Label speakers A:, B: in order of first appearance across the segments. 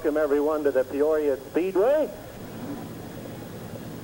A: welcome everyone to the Peoria Speedway.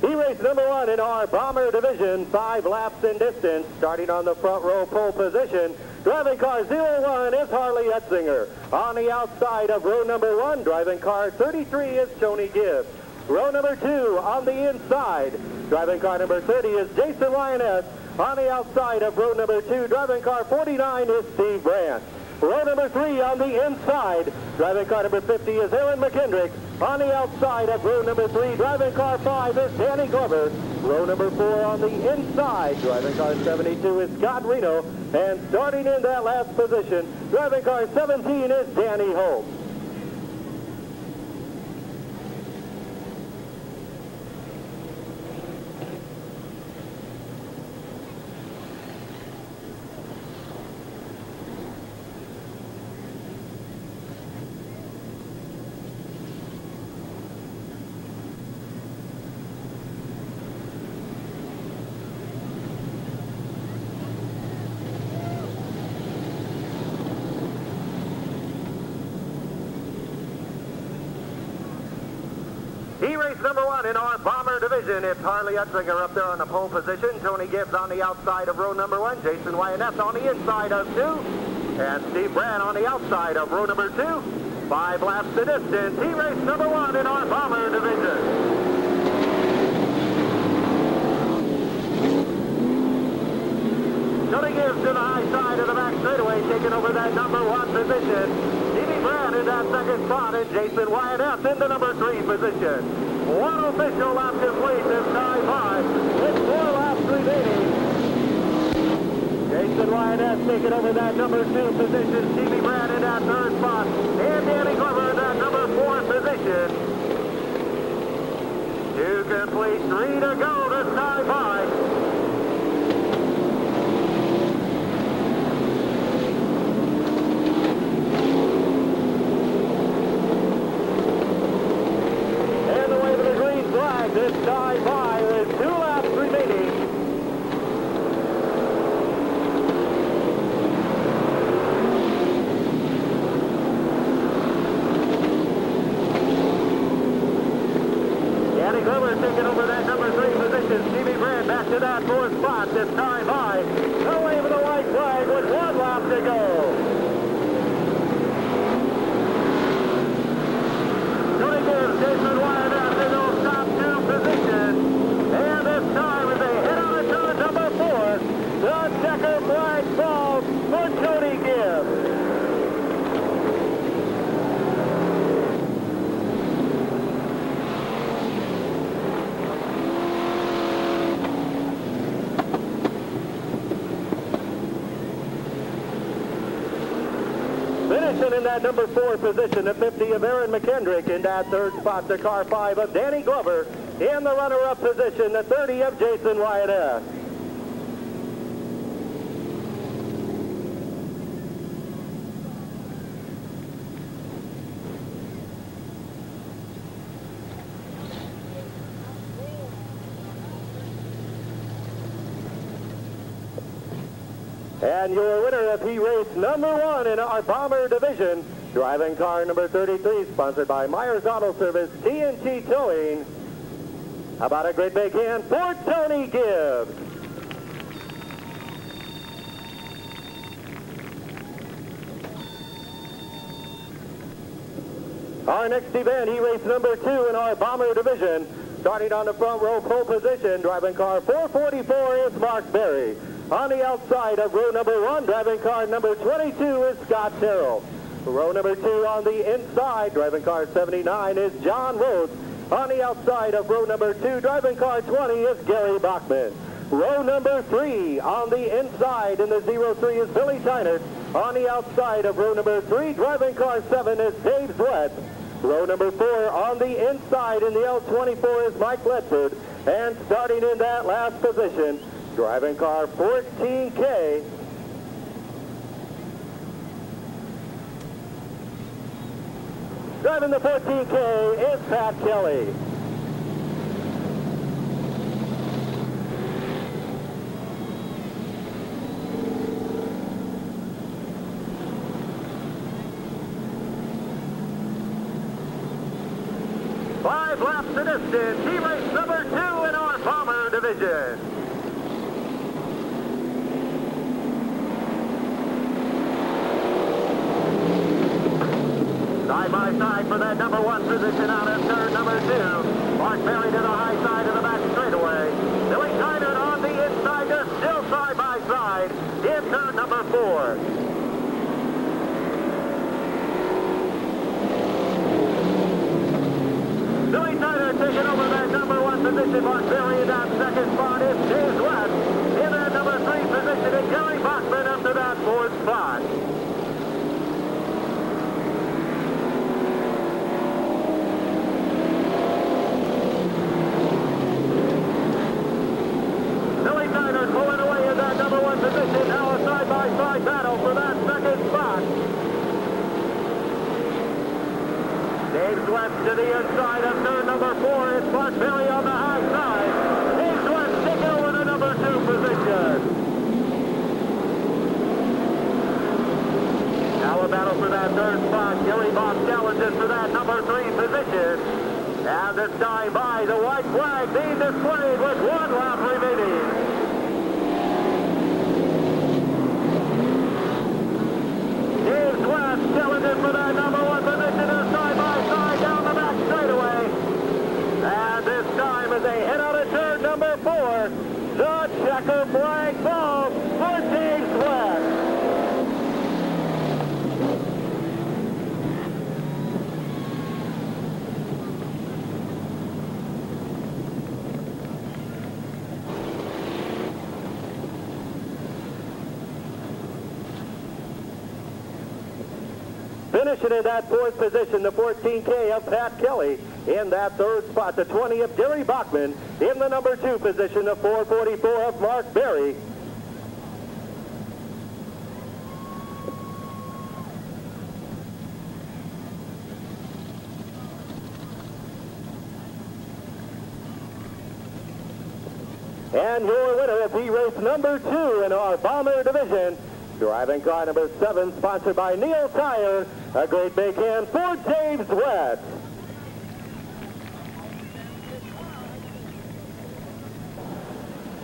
A: E-race number 1 in our Bomber division, 5 laps in distance, starting on the front row pole position. Driving car 01 is Harley Etzinger. On the outside of row number 1, driving car 33 is Tony Gibbs. Row number 2 on the inside, driving car number 30 is Jason Lioness. On the outside of row number 2, driving car 49 is Steve Brandt. Row number 3 on the inside, driving car number 50 is Aaron McKendrick. On the outside of row number 3, driving car 5 is Danny Glover. Row number 4 on the inside, driving car 72 is Scott Reno. And starting in that last position, driving car 17 is Danny Holt. E-race number 1 in our Bomber division. It's Harley Etzinger up there on the pole position. Tony Gibbs on the outside of row number 1. Jason Lioness on the inside of 2. And Steve Brandt on the outside of row number 2. 5 laps to distance. E-race number 1 in our Bomber division. Tony Gibbs to the high side of the back straightaway, taking over that number 1 position. Brandt in that second spot, and Jason Lioness in the number 3 position. 1 official lap complete this time by. With 4 laps remaining. Jason Lioness taking over that number 2 position. Stevie Brandt in that 3rd spot. And Danny Glover in that number 4 position. 2 complete, 3 to go this time by. This time by with 2 laps remaining. Danny Glover taking over that number 3 position. Stevie Brandt back to that 4th spot this time by. No wave of the white flag with 1 lap to go. Tony Gibbs, Jason Lioness in those top 2 position. And this time as they head on to turn number 4, the checker flag falls for Tony Gibbs. Finishing in that number 4 position, the 50 of Aaron McKendrick. In that 3rd spot, the car 5 of Danny Glover. In the runner-up position, the 30 of Jason Lioness. And your winner of E-race number 1 in our Bomber division, driving car number 33, sponsored by Maher's Auto Service, TNT Towing. How about a great big hand for Tony Gibbs? Our next event, E-race number 2 in our Bomber division, starting on the front row pole position, driving car 444 is Mark Berry. On the outside of row number 1, driving car number 22 is Scott Terrell. Row number 2 on the inside, driving car 79 is John Rhodes. On the outside of row number 2, driving car 20 is Gary Bachman. Row number 3 on the inside in the 03 is Billy Tynert. On the outside of row number 3, driving car 7 is Dave Zwett. Row number 4 on the inside in the L24 is Mike Ledford. And starting in that last position, driving car 14K. Driving the 14K is Pat Kelly. 5 laps the distance. He raced number 2 in our Bomber division. Side by side for that number 1 position out of turn number 2. Mark Berry to the high side of the back straightaway. Billy Tyner on the inside. They're still side by side in turn number 4. Billy Tyner taking over that number 1 position. Mark Berry in that second spot. It's James West in that number 3 position. And Gary Bachman up to that 4th spot. Billy Tyner pulling away in that number 1 position. Now a side-by-side battle for that second spot. James West to the inside of turn number 4. It's Mark Berry on the high side. James West taking over the number 2 position. Now a battle for that third spot. Gary Bob challenges for that number 3 position. And this time by the white flag being displayed with 1 lap remaining. James West challenges for that number 1 position. Side by side down the back straightaway. And this time as they head out of turn number 4, the checker flag falls for James West. Finishing in that 4th position, the 14K of Pat Kelly. In that 3rd spot, the 20 of Gary Bachman. In the number 2 position, the 444 of Mark Berry. And your winner of race number 2 in our Bomber division, driving car number 7, sponsored by Neil Tire. A great big hand for James West.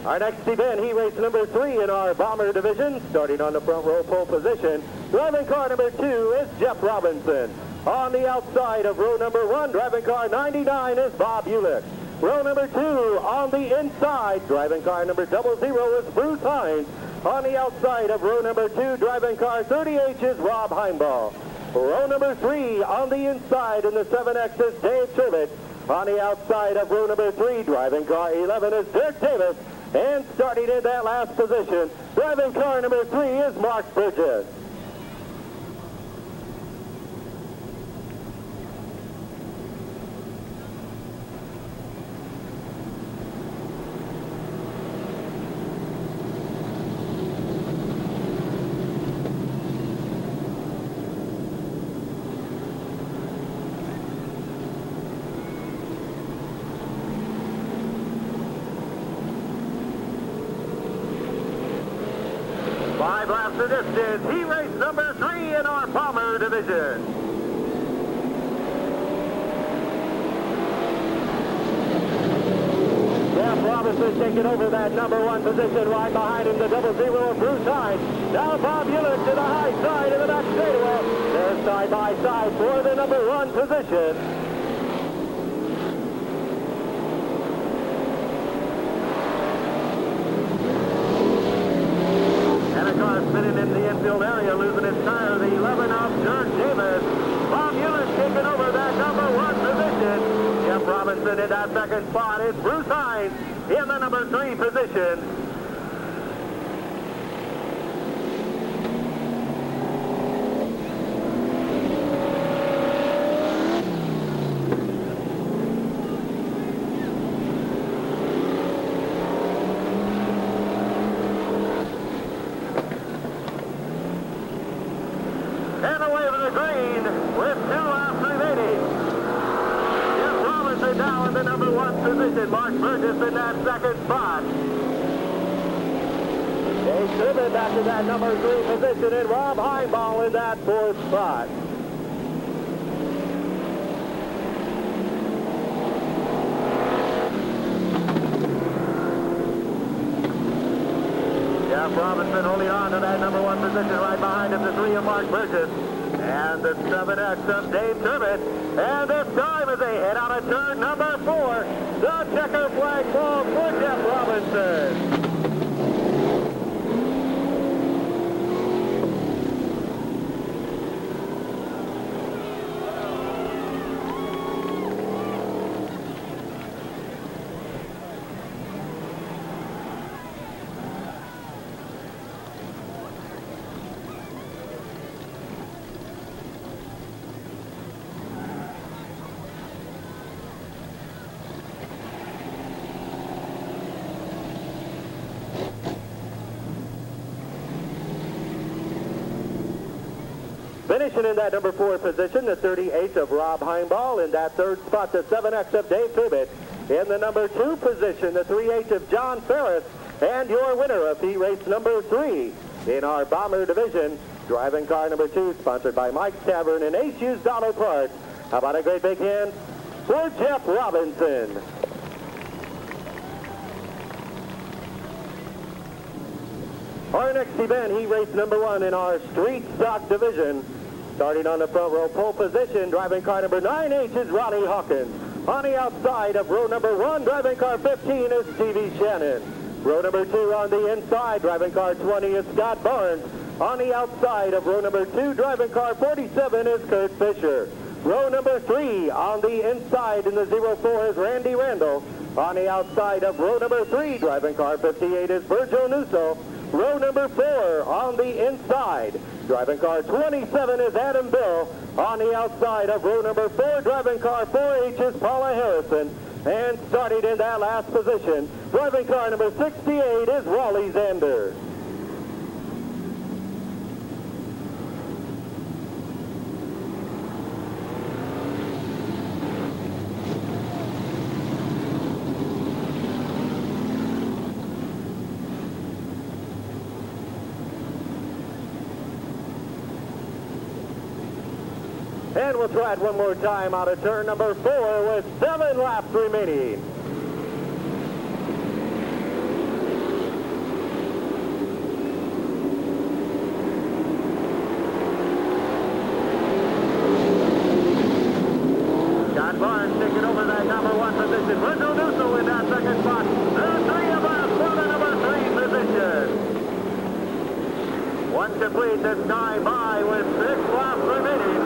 A: Our next event, race number 3 in our Bomber division, starting on the front row pole position. Driving car number 2 is Jeff Robinson. On the outside of row number 1, driving car 99 is Bob Hewlett. Row number 2 on the inside, driving car number 00 is Bruce Hines. On the outside of row number 2, driving car 30H is Rob Heimbaugh. Row number 3 on the inside in the 7X is Dave Turbett. On the outside of row number 3, driving car 11 is Dirk Davis. And starting in that last position, driving car number 3 is Mark Bridges. Five laps the distance. He raced number 3 in our Bomber division. Jeff Robinson taking over that number 1 position. Right behind him, the 00 of Bruce Hines. Now Bob Hewlett to the high side of the back straightaway. They're side by side for the number 1 position. Spinning in the infield area, losing his tire, the 11 of Dirk Davis. Bob Hewlett taking over that number 1 position. Jeff Robinson in that second spot. It's Bruce Hines in the number 3 position. And away from the green with 2 laps remaining. Jeff Robinson now in the number 1 position. Mark Burgess in that second spot. Dave Turbett back to that number 3 position, and Rob Heimbaugh in that 4th spot. Robinson holding on to that number 1 position. Right behind him, the 3 of Mark Burgess. And the 7X of Dave Turbot. And this time as they head out of turn number 4, the checker flag falls for Jeff Robinson. Finishing in that number 4 position, the 38 of Rob Heimball. In that 3rd spot, the 7X of Dave Turbot. In the number 2 position, the 38 of John Ferris. And your winner of heat race number 3 in our Bomber division, driving car number 2, sponsored by Mike's Tavern and Ace Used Auto Parts. How about a great big hand for Jeff Robinson? Our next event, heat race number 1 in our Street Stock division. Starting on the front row pole position, driving car number 9H is Ronnie Hawkins. On the outside of row number 1, driving car 15 is Stevie Shannon. Row number 2 on the inside, driving car 20 is Scott Barnes. On the outside of row number 2, driving car 47 is Kurt Fisher. Row number 3 on the inside in the 04 is Randy Randall. On the outside of row number 3, driving car 58 is Virgil Nusso. Row number 4 on the inside, driving car 27 is Adam Bill. On the outside of row number 4, driving car 4H is Paula Harrison. And starting in that last position, driving car number 68 is Wally Xander. And we'll try it one more time out of turn number 4 with 7 laps remaining. Scott Barnes taking over that number 1 position. Virgil Nusso in that 2nd spot. The 3 of us for the number 3 position. One complete this time by with 6 laps remaining.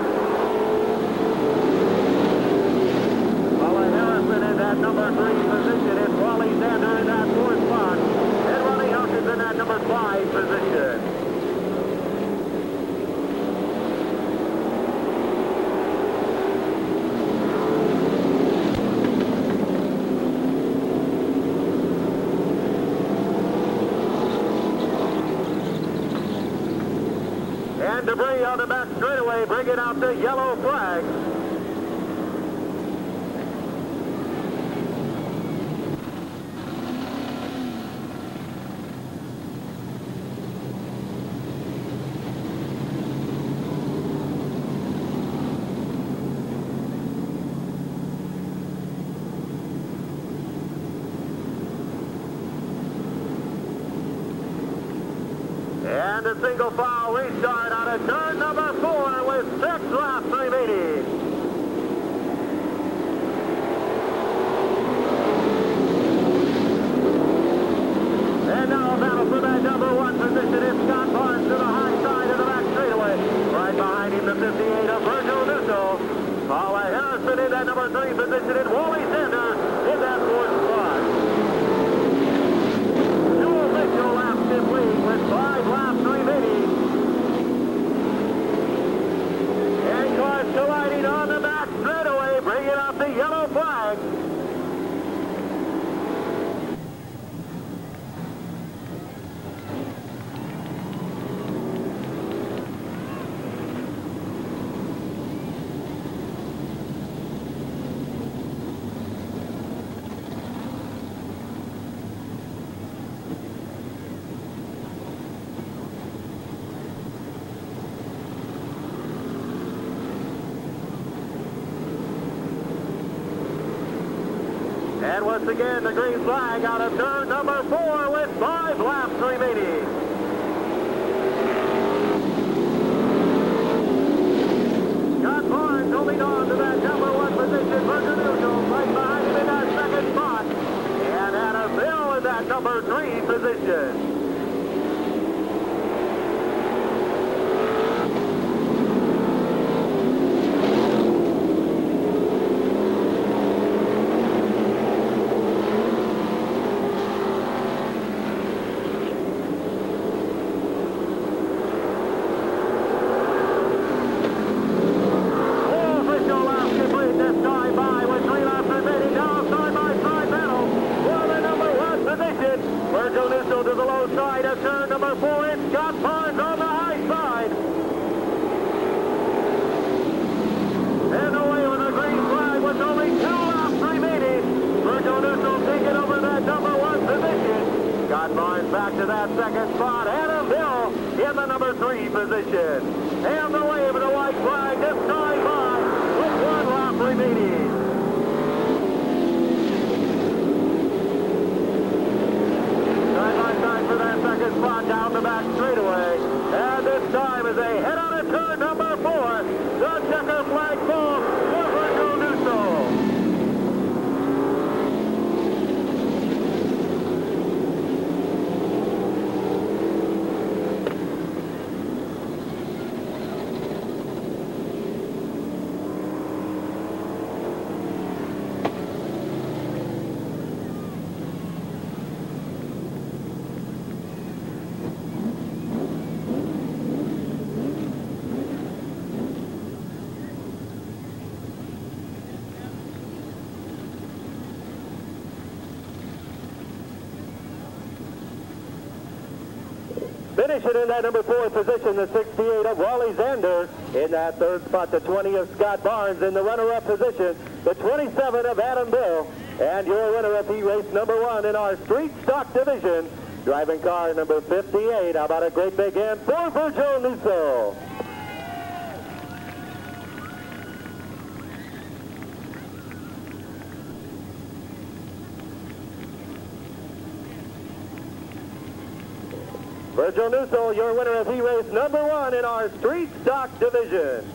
A: In that number 3 position is Wally Xander in that 4th spot. And Ronnie Hawkins in that number 5 position. And debris on the back straightaway, bringing out the yellow flag. And a single file restart on a turn number 4 with 6 laps remaining. And now a battle for that number 1 position is Scott Barnes to the high side of the back straightaway. Right behind him, the 58 of Virgil Nusso. Paula Harrison in that number 3 position and Wally Xander in that 4th spot. 2 official laps complete with 5 laps remaining. And cars colliding on the back straightaway, bringing out the yellow flag. And once again, the green flag out of turn number 4 with 5 laps remaining. position. Back to that second spot, Adam Hill in the number 3 position. And the wave of the white flag this time by with 1 lap remaining. Side by side for that second spot down the back straightaway. And this time as they head out of turn number 4, the checker flag falls for Virgil Nusso. Finishing in that number 4 position, the 68 of Wally Xander. In that third spot, the 20 of Scott Barnes. In the runner-up position, the 27 of Adam Bill. And your winner of race number 1 in our street stock division, driving car number 58. How about a great big hand for Virgil Nusso? Virgil Nusso, your winner of race number 1 in our street stock division.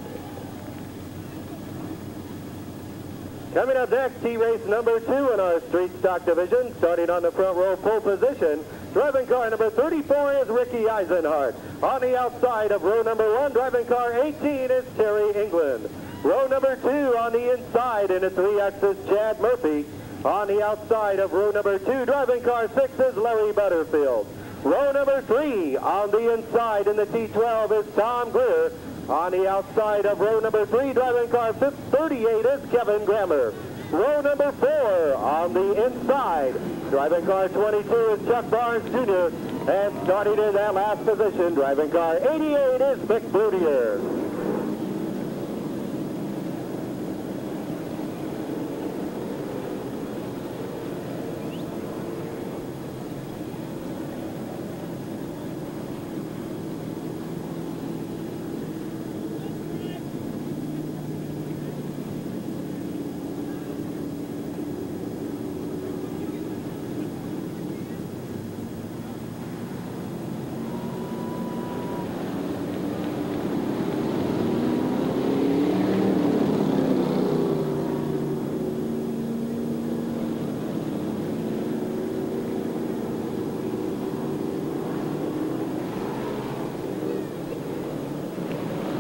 A: Coming up next, race number 2 in our street stock division. Starting on the front row pole position, driving car number 34 is Ricky Eisenhart. On the outside of row number 1, driving car 18 is Terry England. Row number 2 on the inside in a 3-axis, Chad Murphy. On the outside of row number 2, driving car 6 is Larry Butterfield. Row number 3 on the inside in the T12 is Tom Greer. On the outside of row number 3, driving car 38 is Kevin Grammer. Row number 4 on the inside, driving car 22 is Chuck Barnes Jr. And starting in that last position, driving car 88 is Vic Bludier.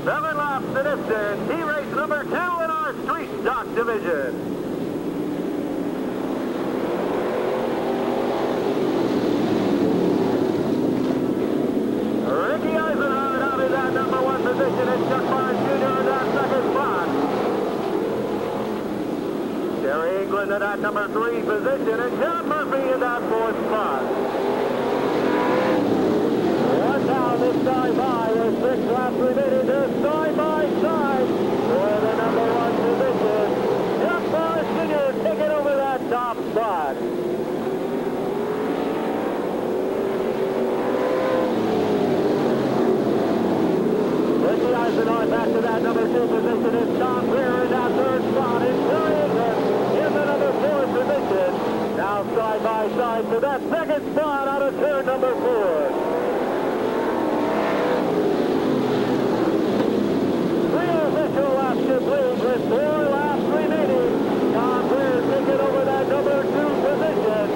A: Seven laps to distance. Race number 2 in our street stock division. Ricky Eisenhart out in that number 1 position and Chuck Barnes Jr. in that second spot. Terry England in that number 3 position and John Murphy in that 4th spot. Now this time by with 6 laps remaining, they're side by side for the number 1 position. Chuck Barnes Jr. taking over that top spot. Ricky Eisenhart back to that number 2 position is Tom Greer in that 3rd spot. And Terry England in the number 4 position. Now side by side for that 2nd spot out of turn number 4. Laps complete with 4 laps remaining. Tom Greer taking over that number 2 position.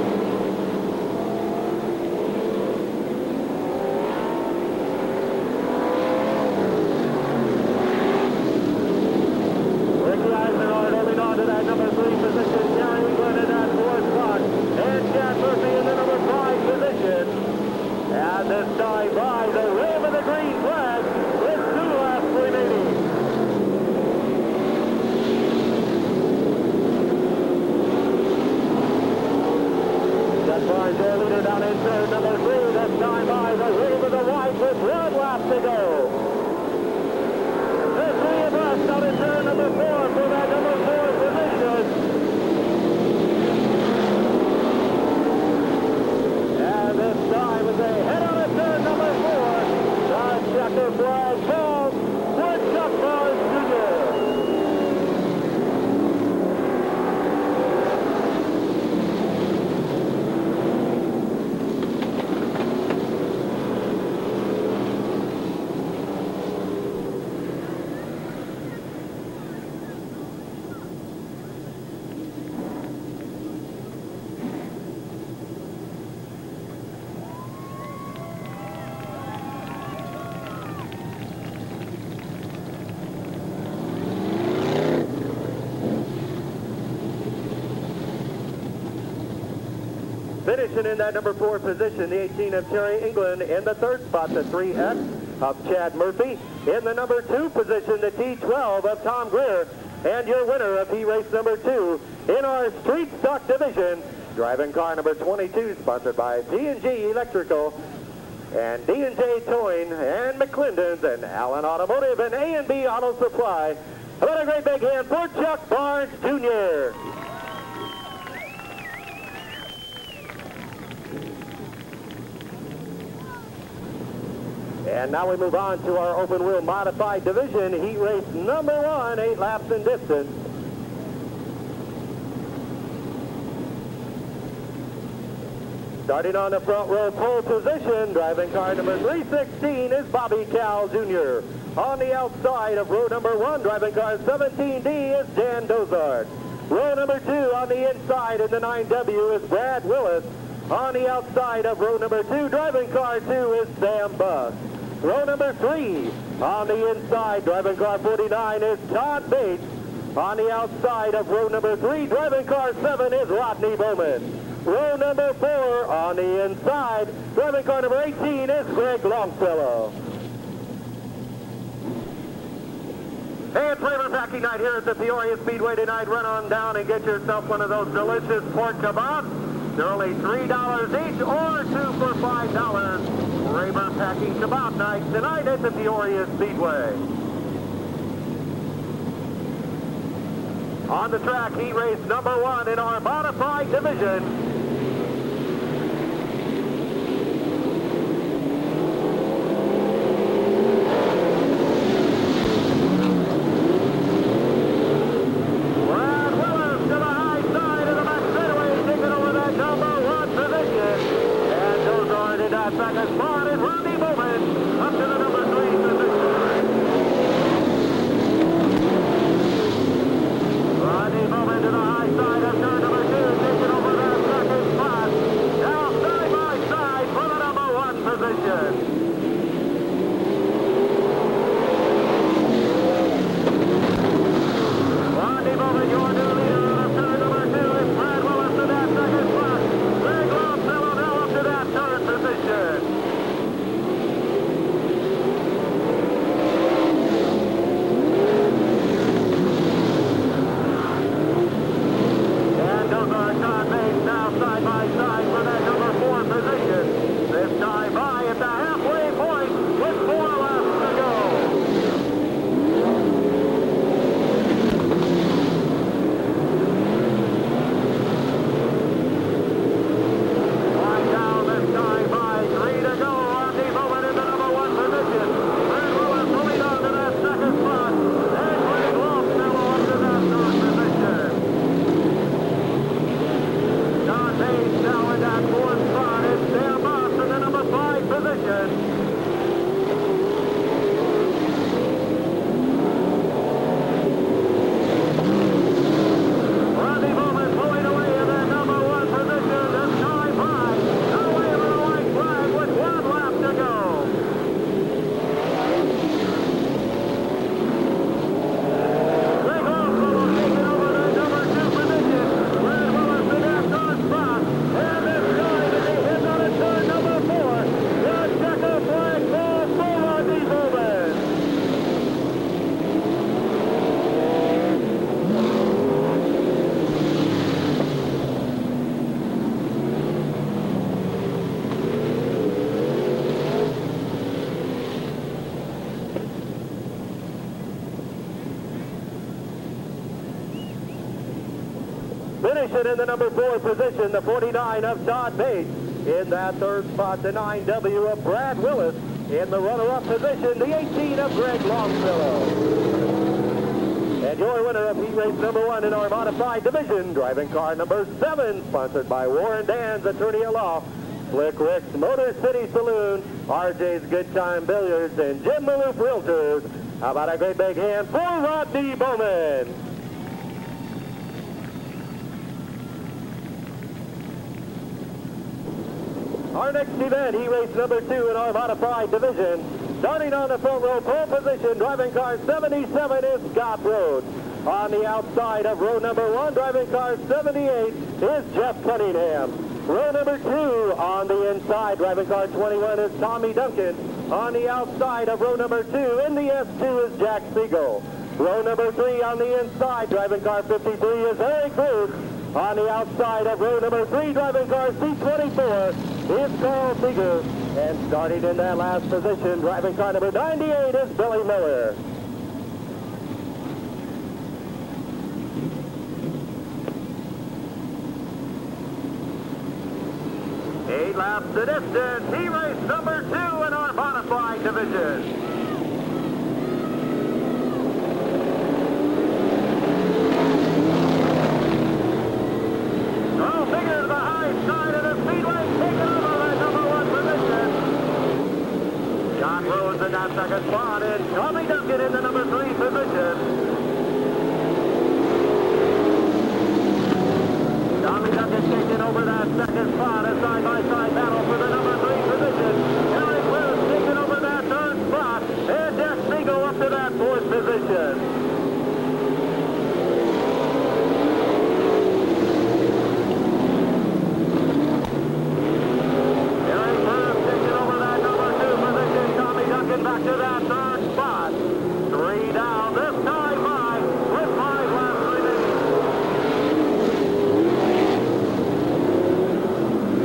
A: Finishing in that number 4 position, the 18 of Terry England. In the 3rd spot, the 3X of Chad Murphy. In the number 2 position, the T12 of Tom Greer. And your winner of heat race number 2 in our street stock division, driving car number 22, sponsored by D&G Electrical and D&J Towing and McClendon's and Allen Automotive and A&B Auto Supply. How about a great big hand for Chuck Barnes, Jr. And now we move on to our open wheel modified division, heat race number 1, 8 laps in distance. Starting on the front row pole position, driving car number 316 is Bobby Cal Jr. On the outside of row number 1, driving car 17D is Dan Dozart. Row number 2 on the inside in the 9W is Brad Willis. On the outside of row number 2, driving car 2 is Sam Buss. Row number 3 on the inside, driving car 49 is Todd Bates. On the outside of row number 3, driving car 7 is Rodney Bowman. Row number 4 on the inside, driving car number 18 is Greg Longfellow. Hey, it's flavor packing night here at the Peoria Speedway tonight. Run on down and get yourself one of those delicious pork kebabs. They're only $3 each or 2 for $5. Flavor packing kebab night tonight at the Peoria Speedway. On the track, heat race number 1 in our modified division. Second spot is Rodney Bowman up to the number 3 position. Rodney Bowman to the high side of turn number 2, taking over that second spot. Now side by side for the number 1 position. Rodney Bowman, your new leader of turn number 2 is Brad Willis to that second spot. Greg Longfellow now up to that 3rd position. Side by side for that number 4 position. This time by at the halfway point with 4 laps to go. Right down this time by 3 to go. Rodney Bowman in the number 1 position. Brad Willis will lead on to that second spot. And Greg Longfellow up to that 3rd position. Don Hayes now in that 4th spot is Sam Buss in the number 5 position. Rodney Bowman pulling away in that number 1 position. This time by the way of the white flag with 1 lap to go. Greg Longfellow taking over that number 2 position. Brad Willis in that 3rd spot. And this time as he hits on a turn number 4, the checker flag falls for Rodney Bowman. Finishing in the number 4 position, the 49 of Todd Bates. In that 3rd spot, the 9W of Brad Willis. In the runner-up position, the 18 of Greg Longfellow. And your winner of heat race number 1 in our modified division, driving car number 7, sponsored by Warren Dan's Attorney at Law, Slick Rick's Motor City Saloon, RJ's Good Time Billiards, and Jim Maloof Realtors. How about a great big hand for Rodney Bowman? Our next event, heat race number 2 in our modified division. Starting on the front row pole position, driving car 77 is Scott Rhodes. On the outside of row number 1, driving car 78 is Jeff Cunningham. Row number 2 on the inside, driving car 21 is Tommy Duncan. On the outside of row number 2 in the S2 is Jack Siegel. Row number 3 on the inside, driving car 53 is Eric Ruth. On the outside of row number 3, driving car C24 is Carl Seeger. And starting in that last position, driving car number 98 is Billy Miller. 8 laps the distance. He raced number 2 in our modified division. Carl Seeger to the high side of the Speedway, taking over that number 1 position. John Rose in that second spot, and Tommy Duncan in the number 3 position. Tommy Duncan taking over that second spot, a side-by-side battle for the number 3 position. Eric Ruth taking over that 3rd spot, and Jack Siegel up to that 4th position. Back to that 3rd spot. 3 down, this time by with 5 laps remaining.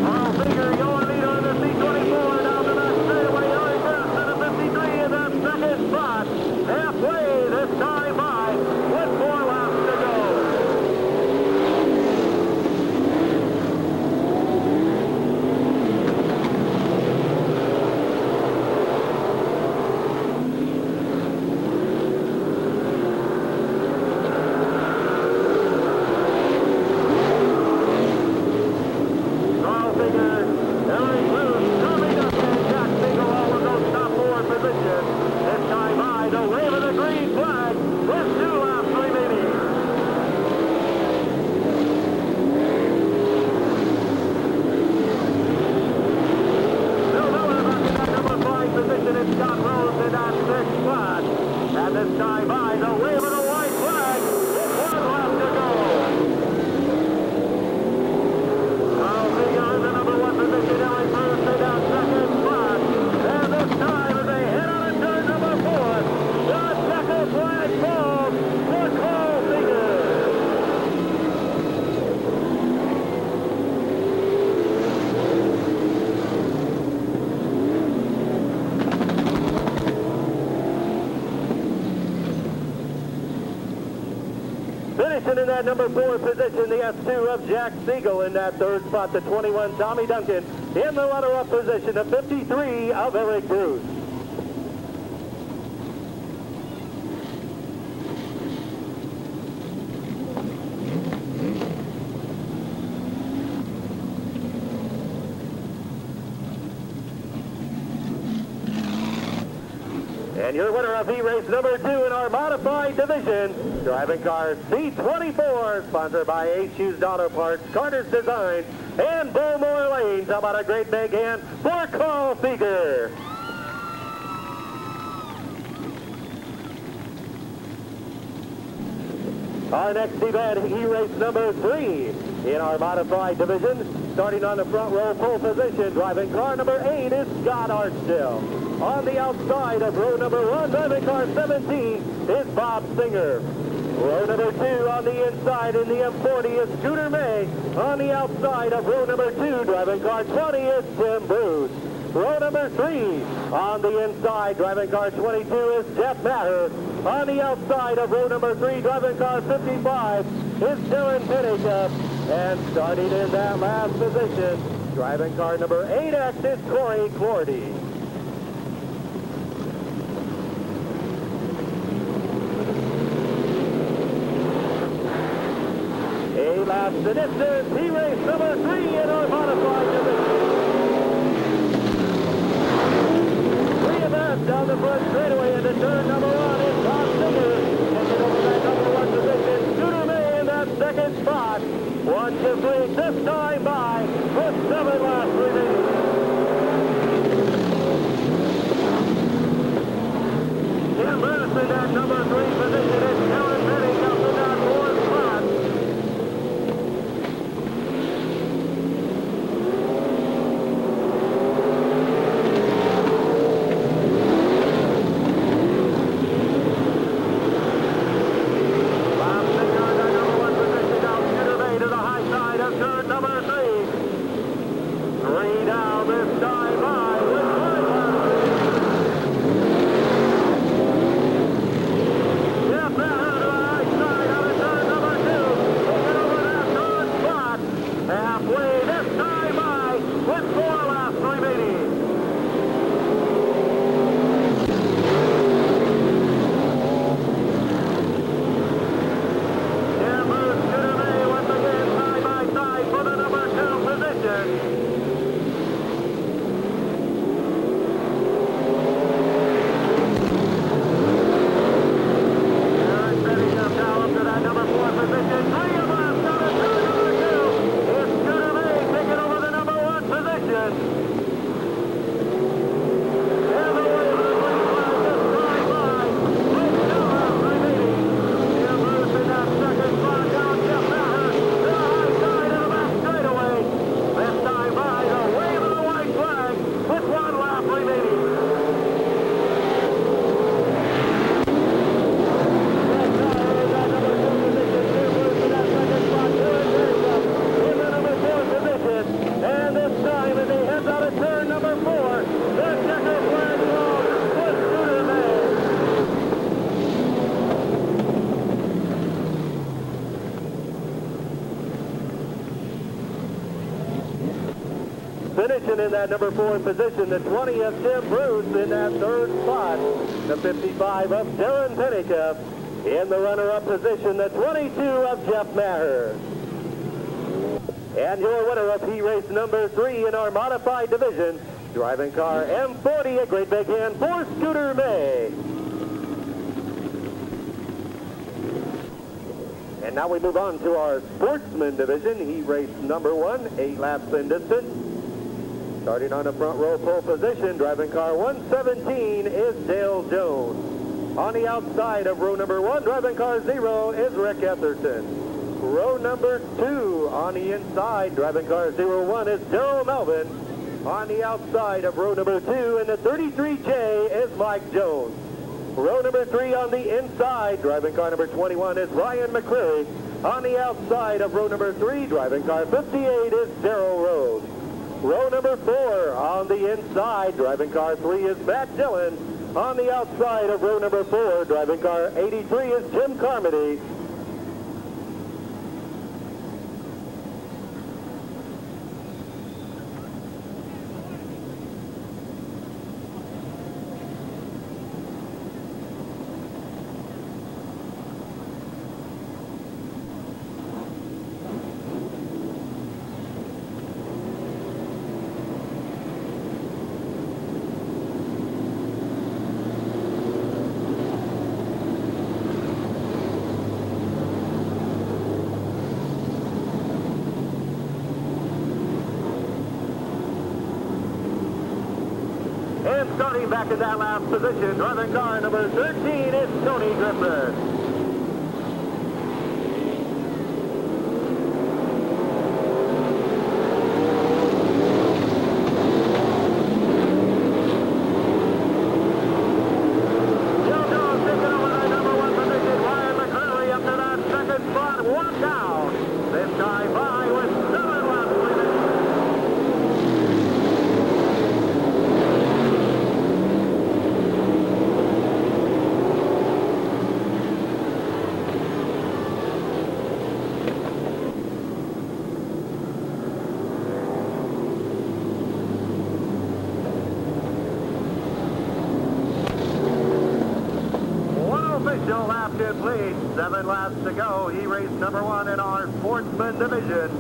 A: Carl Seeger, your leader in the C24 down to that straightaway. Eric Ruth to the 53 in that 2nd spot. Halfway this time by with 4 laps to go. In that number 4 position, the S2 of Jack Siegel. In that 3rd spot, the 21 Tommy Duncan. In the runner-up position, the 53 of Eric Bruce. And your winner of E-Race number 2 in our modified division, driving car C24, sponsored by Ace Used Auto Parts, Carter's Design, and Bowmore Lanes. How about a great big hand for Carl Seeger? Our next event, E-Race number 3 in our modified division. Starting on the front row pole position, driving car number 8 is Scott Archdale. On the outside of row number 1, driving car 17 is Bob Singer. Row number 2 on the inside in the M40 is Scooter May. On the outside of row number 2, driving car 20 is Tim Bruce. Row number 3 on the inside, driving car 22 is Jeff Maher. On the outside of row number 3, driving car 55 is Darren Pinnicup. And starting in that last position, driving car number 8X is Corey Clordy. Laps the distance. He raced number 3 in our modified division. 3 of us down the front straightaway into turn number 1 is Bob Singer. Taking over that number 1 position. Scooter May in that 2nd spot. 1 complete this time by with 7 laps remaining. Tim Bruce in that number 3 position is Kellen Penning up in that 4th spot. Finishing in that number 4 position, the 20 of Tim Bruce in that 3rd spot. The 55 of Darren Pennicuff. In the runner-up position, the 22 of Jeff Maher. And your winner of heat race number 3 in our modified division, driving car M40, a great big hand for Scooter May. And now we move on to our sportsman division, heat race number 1, 8 laps in distance. Starting on the front row pole position, driving car 117 is Dale Jones. On the outside of row number 1, driving car 0 is Rick Etherton. Row number 2 on the inside, driving car 01 is Daryl Melvin. On the outside of row number 2 in the 33J is Mike Jones. Row number 3 on the inside, driving car number 21 is Ryan McCreary. On the outside of row number 3, driving car 58 is Darrell Rose. Row number 4 on the inside, driving car 3 is Matt Dillon. On the outside of row number 4, driving car 83 is Jim Carmody. And starting back in that last position, driving car number 13 is Tony Griffin. Official lap complete. 7 laps to go. He raced number 1 in our sportsman division.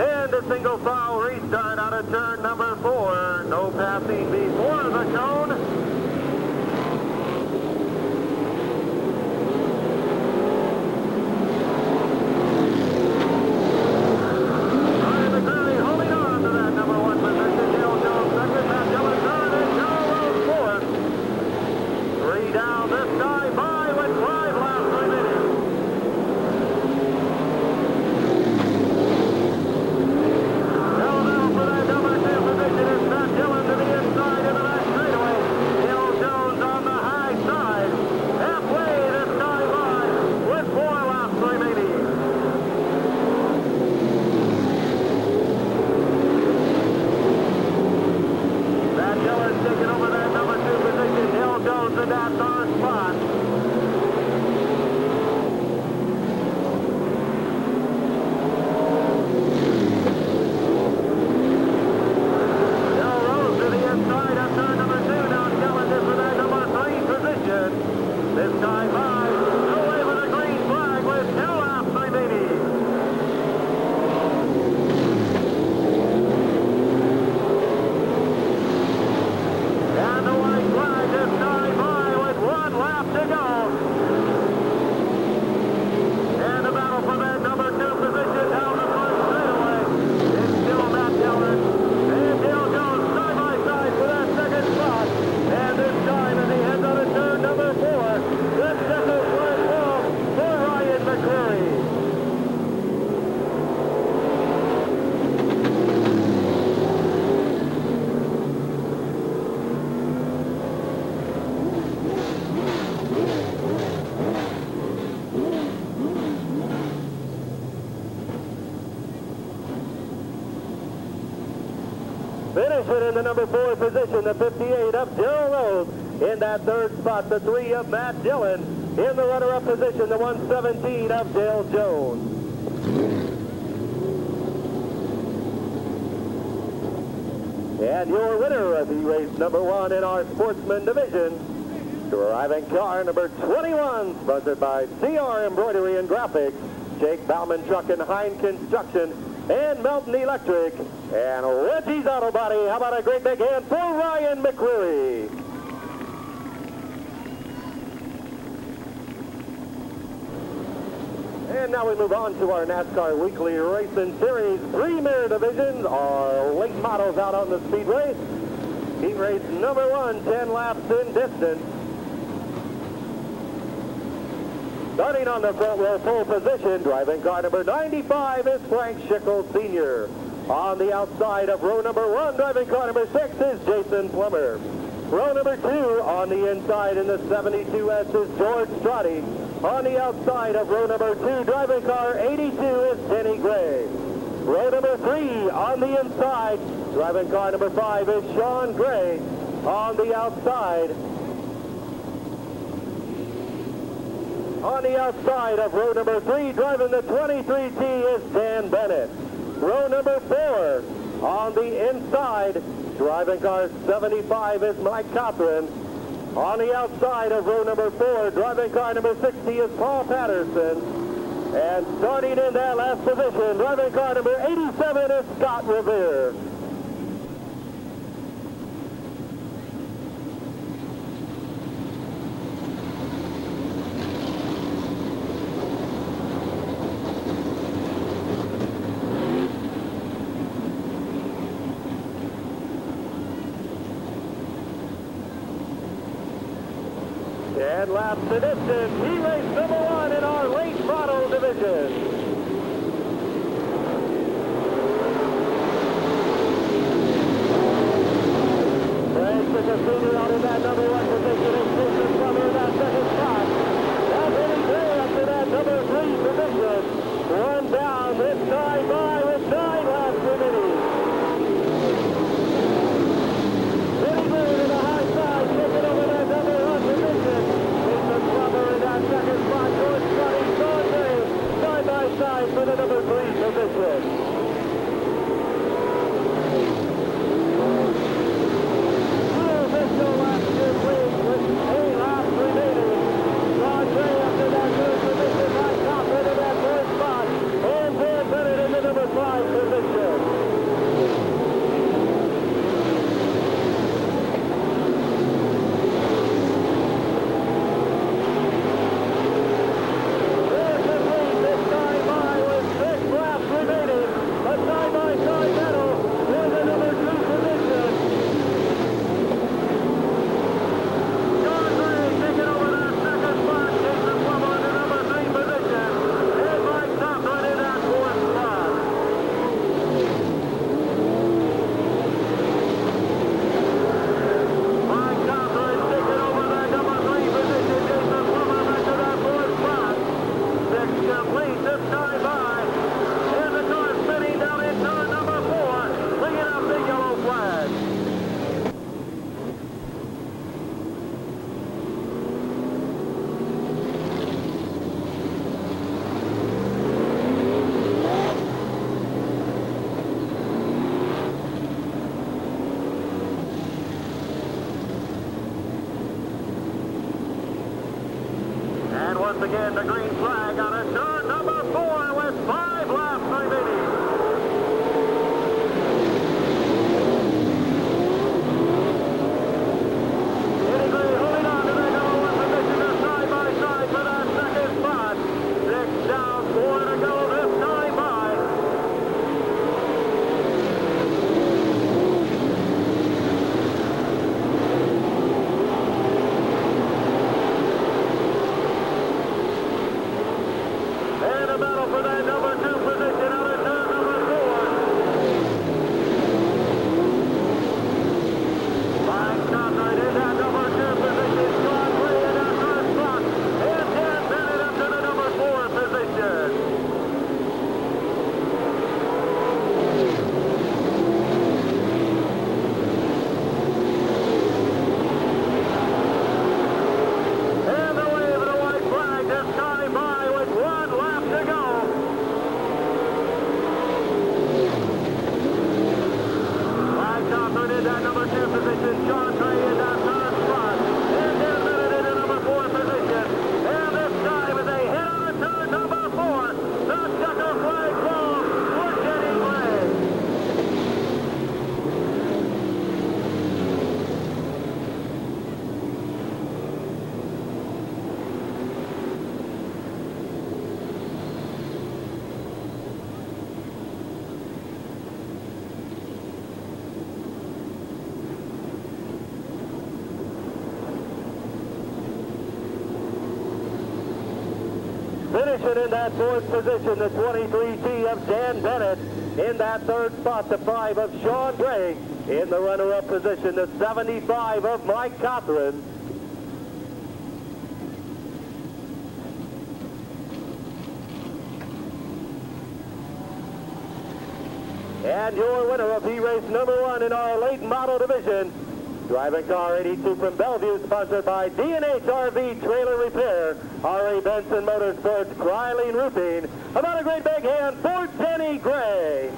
A: And a single foul restart out of turn number 4. No passing before the cone. Ryan McCreary holding on to that number 1 position. Dale Jones second, Matt Dillon third, and Joe Rose 4th. 3 down this time by with 5 laps remaining. Taking over that number 2 position. Hill goes in that 3rd spot. advancement in the number 4 position, the 58 of Daryl Rose. In that third spot, the 3 of Matt Dillon. In the runner-up position, the 117 of Dale Jones. And your winner of E-Race number 1 in our Sportsman division, driving car number 21, sponsored by CR Embroidery and Graphics, Jake Bauman Truck and Hine Construction, and Melton Electric, and Reggie's Auto Body. How about a great big hand for Ryan McCreary? And now we move on to our NASCAR Weekly Racing Series Premier Divisions, our late models out on the Speedway. Heat race number 1, 10 laps in distance. Starting on the front row pole position, driving car number 95 is Frank Schickel Sr. On the outside of row number 1, driving car number 6 is Jason Plummer. Row number 2 on the inside in the 72S is George Strati. On the outside of row number 2, driving car 82 is Denny Gray. Row number 3 on the inside, driving car number 5 is Sean Gray. On the outside of row number 3, driving the 23T is Dan Bennett. Row number 4 on the inside, driving car 75 is Mike Cothran. On the outside of row number 4, driving car number 60 is Paul Patterson. And starting in that last position, driving car number 87 is Scott Revere. And laps the distance, E-Race number 1 in our late model division. Frank Schickel Sr. out in that number 1 position, and Jason Plummer in that second spot. Now Denny Gray up to that number 3 position. One down, this time by with 9 laps remaining. Denny Gray to the high side, taking over that number 1 position. Plummer in that second spot, George Strati, Sean Gray, side by side for the number 3 position. Official lap complete with 8 laps remaining. Sean Gray up to that 3rd position, Mike Cothran in that 4th spot, and Dan Bennett in the number 5 position. Once again, the green flag on a turn number 4 with 5 laps remaining. Denny Gray holding on to that number 1 position. They're side by side for that second spot. 6 down, 4 to go this time by. And a battle for that number 2 position out of Finishing in that fourth position, the 23T of Dan Bennett. In that third spot, the 5 of Sean Gray. In the runner-up position, the 75 of Mike Cothran. And your winner of heat-race number 1 in our late model division, driving car 82 from Bellevue, sponsored by D&H RV Trailer Repair, R.A. Benson Motorsports, Krylene Roofing. About a great big hand for Denny Gray.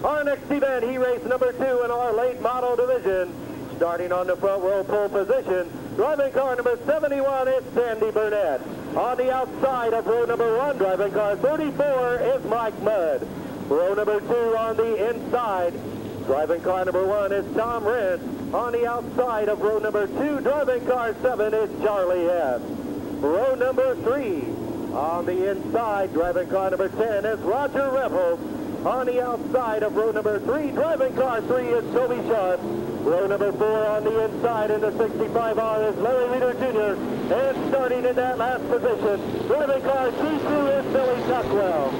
A: Our next event, heat-race number 2 in our late model division. Starting on the front row pole position, driving car number 71 is Sandy Burnett. On the outside of row number 1, driving car 34 is Mike Mudd. Row number 2 on the inside, driving car number 1 is Tom Rentz. On the outside of row number 2, driving car 7 is Charlie S. Row number 3 on the inside, driving car number 10 is Roger Rebels. On the outside of row number 3, driving car 3 is Toby Sharp. Row number 4 on the inside in the 65R is Larry Reeder Jr. And starting in that last position, driving car G2 is Billy Tuckwell.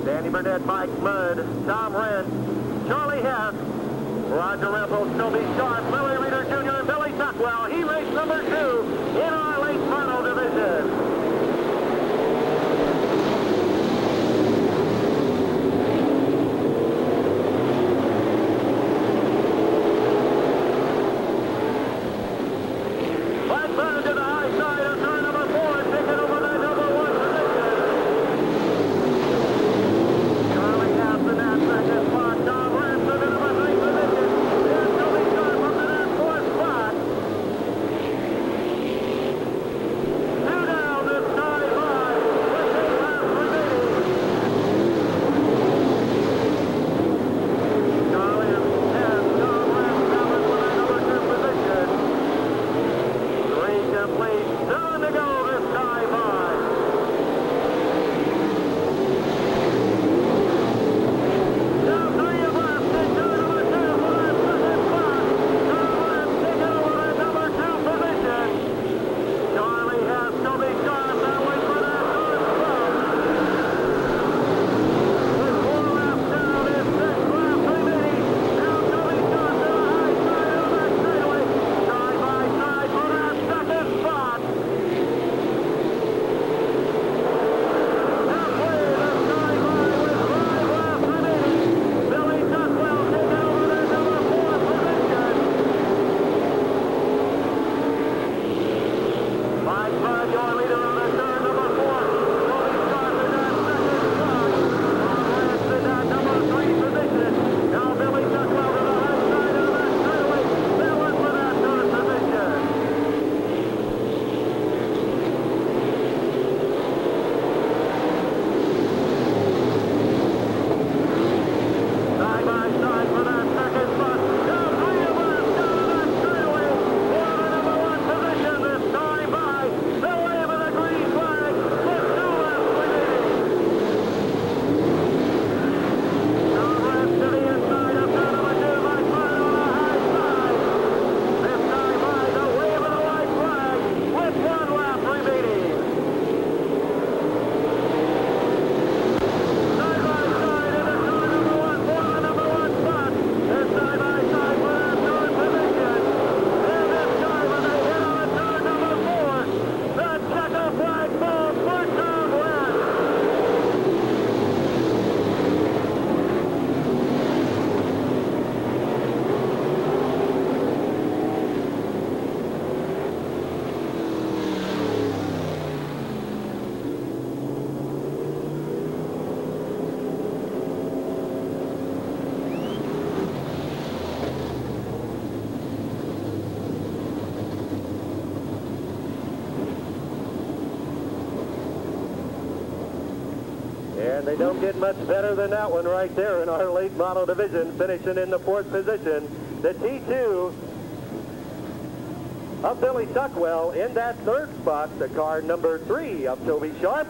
A: Danny Burnett, Mike Mudd, Tom Rentz, Charlie Hess, Roger Rebels, Toby Sharp, Larry Reeder Jr., and Billy Tuckwell. He raced number 2 in our late model division. Blackburn to the high side of turn number 4, taking over that number 1 position. Charlie Hess in that second spot. Tom Rentz in the number 3 position. And Toby Sharp up to that 4th spot. 2 down this time by with 8 laps remaining. Charlie Hess, Tom Rentz coming for that number 2 position. 3 complete, 7 to go this time by. Now 3 of us take turn number 2 for that second spot. Tom Rentz taking over that number 2 position. Charlie has Toby Sharp that way for that 3rd spot. With 4 laps down and 6 laps remaining. Now Toby Sharp to the high side of that straightaway. Side by side for that 2nd spot. Halfway this time by with 5 laps remaining. Billy Tuckwell taking over that number 4 position. Mike Mudd, your leader on that turn number 4. Toby Sharp in that 2nd spot. Tom Rentz in that number 3 position. Now Billy Tuckwell to the high side of that straightaway. Battling for that 3rd position. Side by side for that 2nd spot. Now 3 of us down to that straightaway for the number 1 position this time by. The wave of the green flag with 2 laps remaining. Tom Rentz to the inside of turn number 2. Mike Mudd on the high side. This time by the wave of the white flag with 1 lap remaining. Side by side in the turn number 1 for the number 1 spot. And side by side for that 3rd position. And this time when they hit on turn number 4, the checker flag falls for Tom Rentz. And they don't get much better than that one right there in our late model division, finishing in the 4th position. The T2 of Billy Tuckwell. In that third spot, the car number 3 of Toby Sharp.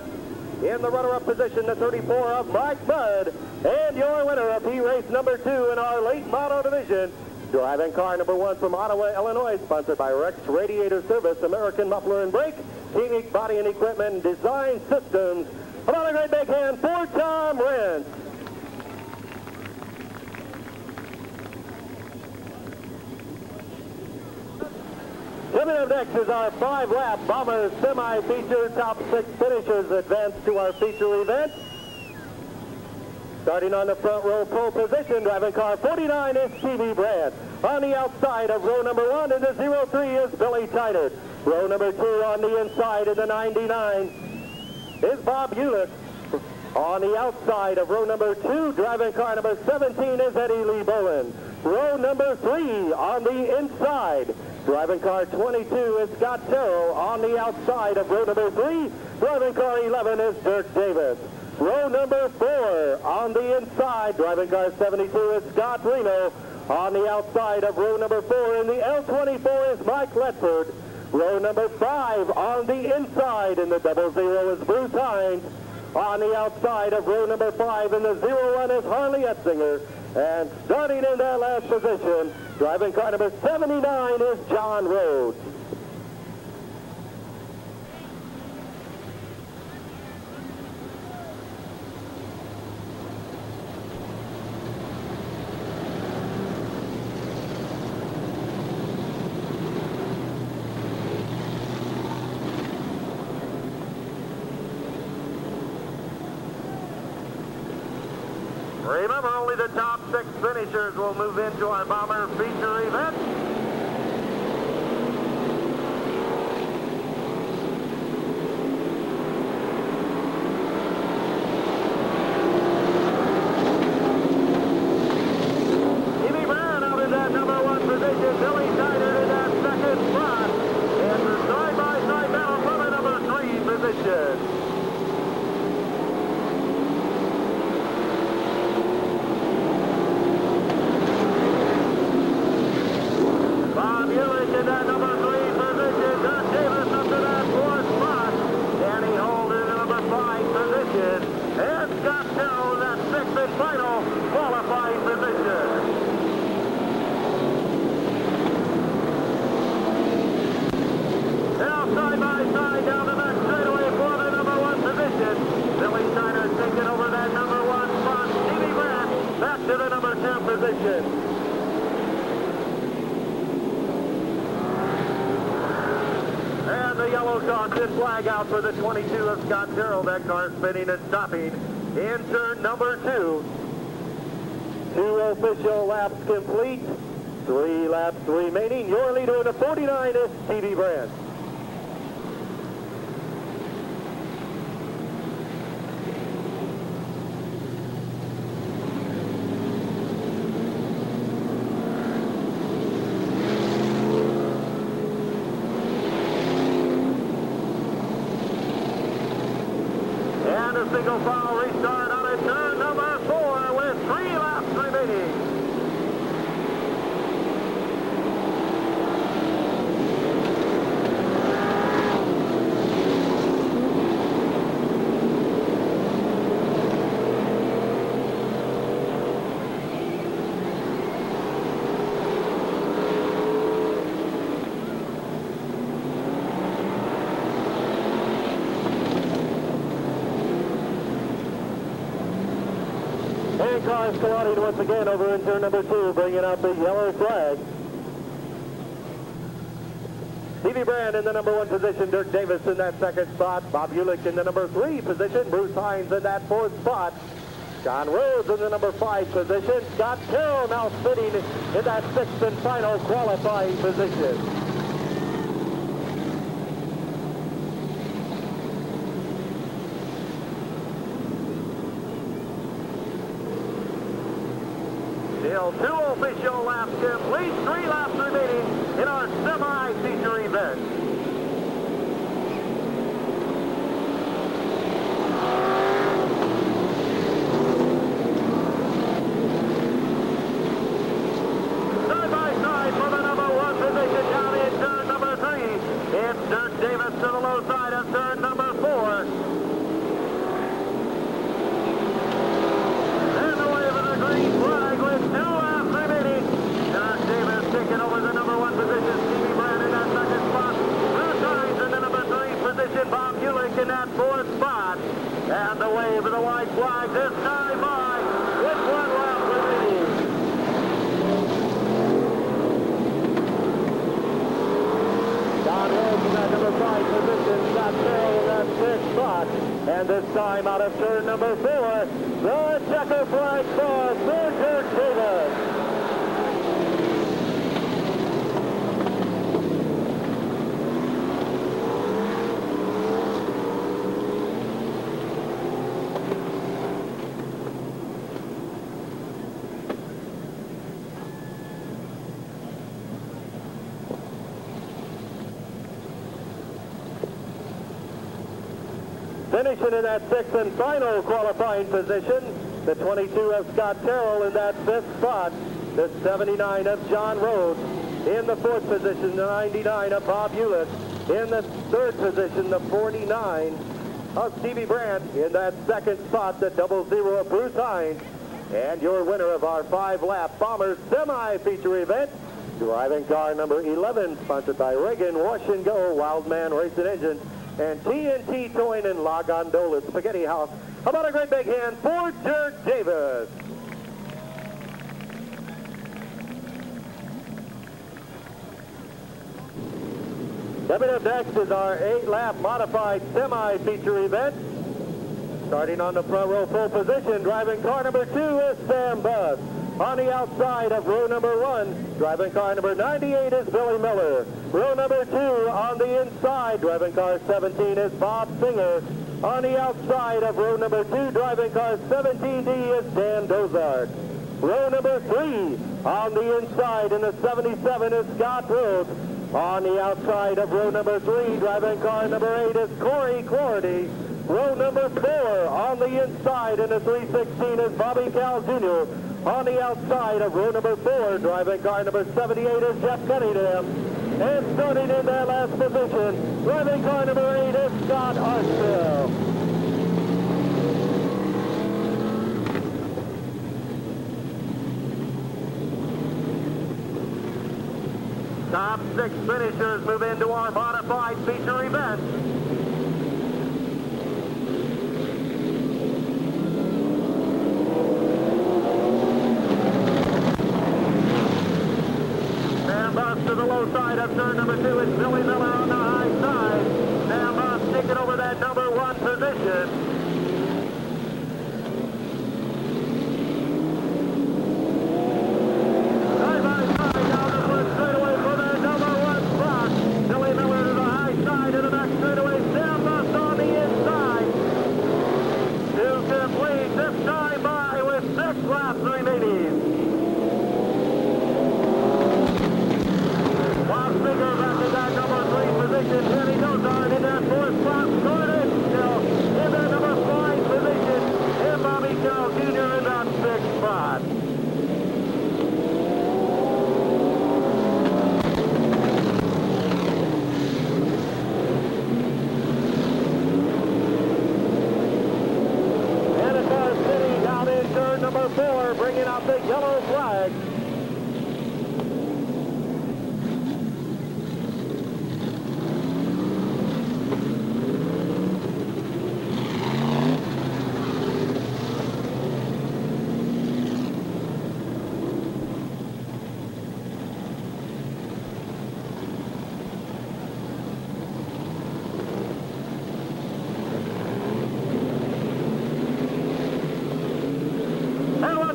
A: In the runner-up position, the 34 of Mike Budd. And your winner of race number 2 in our late model division, driving car number 1 from Ottawa, Illinois, sponsored by Rex Radiator Service, American Muffler and Brake, Scenic Body and Equipment Design Systems. Another great big hand for Tom Rentz. Coming up next is our 5-lap Bomber semi-feature top 6 finishers advance to our feature event. Starting on the front row pole position, driving car 49 is Stevie Brand. On the outside of row number 1 in the 03 is Billy Tynard. Row number 2 on the inside in the 99 is Bob Hewlett. On the outside of row number 2, driving car number 17 is Eddie Lee Bowen. Row number 3 on the inside, driving car 22 is Scott Terrell. On the outside of row number 3, driving car 11 is Dirk Davis. Row number 4 on the inside, driving car 72 is Scott Reno. On the outside of row number 4 in the L24 is Mike Letford. Row number 5 on the inside in the 00 is Bruce Hines. On the outside of row number 5 in the 01 is Harley Etzinger. And starting in that last position, driving car number 79 is John Rhodes. Remember, only the top 6 finishers will move into our Bomber feature event. Stevie Brand out in that number 1 position. Billy Tynard in that second spot. And the side-by-side battle for the number 3 position. In that number 3 position, Dirk Davis up to that 4th spot. Danny Holt in the number 5 position. And Scott Terrell in that 6th and final qualifying position. Now side by side down the back straightaway for the number 1 position. Billy Tynard taking over that number 1 spot. Stevie Brand back to the number 2 position. The yellow caution flag out for the 22 of Scott Terrell. That car spinning and stopping in turn number 2. 2 official laps complete. 3 laps remaining. Your leader in the 49 is Stevie Brand. Single file restart on a turn number 4 with 3 laps remaining. And cars colliding once again over in turn number 2, bringing out the yellow flag. Stevie Brand in the number 1 position, Dirk Davis in that 2nd spot, Bob Hewlett in the number 3 position, Bruce Hines in that 4th spot, John Rhodes in the number 5 position, Scott Terrell now sitting in that 6th and final qualifying position. Still 2 official laps complete, 3 laps remaining in our semi-feature event. Side by side for the number 1 position down in turn number 3. low side of turn number 4. And the wave of the green flag with 2 laps remaining. Josh Davis taking over the number 1 position. Stevie Brand in that second spot. Bruce Hines in the number 3 position. Bob Ulick in that 4th spot. And the wave of the white flag this time by with 1 lap remaining. Don Rhodes in that number 5 position. Scott Farrell in that 6th spot. And this time out of turn number 4, the checker flag for Sir Dirk Davis. Finishing in that 6th and final qualifying position, the 22 of Scott Terrell in that 5th spot, the 79 of John Rhodes. In the 4th position, the 99 of Bob Ulick. In the 3rd position, the 49 of Stevie Brandt. In that 2nd spot, the 00 of Bruce Hines. And your winner of our 5-lap Bombers semi-feature event, driving car number 11, sponsored by Reagan Wash and Go, Wildman Racing Engine, and TNT Towing and La Gondola Spaghetti House. How about a great big hand for Dirk Davis? Coming up next is our 8-lap modified semi-feature event. Starting on the front row full position, driving car number 2 is Sam Buss. On the outside of row number 1, driving car number 98 is Billy Miller. Row number 2 on the inside, driving car 17 is Bob Singer. On the outside of row number 2, driving car 17D is Dan Dozart. Row number 3 on the inside in the 77 is Scott Rhodes. On the outside of row number 3, driving car number 8 is Corey Clardy. Row number 4 on the inside in the 316 is Bobby Cal Jr. On the outside of row number 4, driving car number 78 is Jeff Cunningham. And starting in that last position, driving car number 8 is Scott Archville. Top 6 finishers move into our modified feature event. To the low side of turn number 2 is Billy Miller on the high side. Sam Buss taking over that number 1 position. Side by side down the front straightaway for that number 1 spot. Billy Miller to the high side of the back straightaway. Sam Buss on the inside. To complete this time by with 6 laps remaining. Kenny Dozard in that 4th spot, Gordon still in that number 5 position, and Bobby Cal Jr. in that 6th spot. And the car sitting down in turn number 4, bringing out the yellow flag.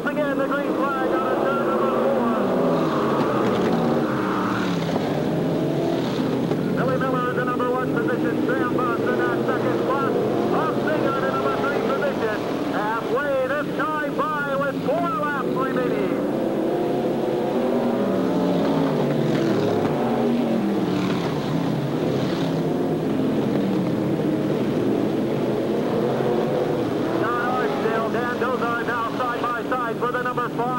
A: Again, the green flag on a turn number 4. Billy Miller in the number 1 position. Sam Buss in that 2nd spot. Bob Singer in the number 3 position. Halfway this time by with 4 laps remaining. John Archdale, Dan Dozard now side by side for the number 5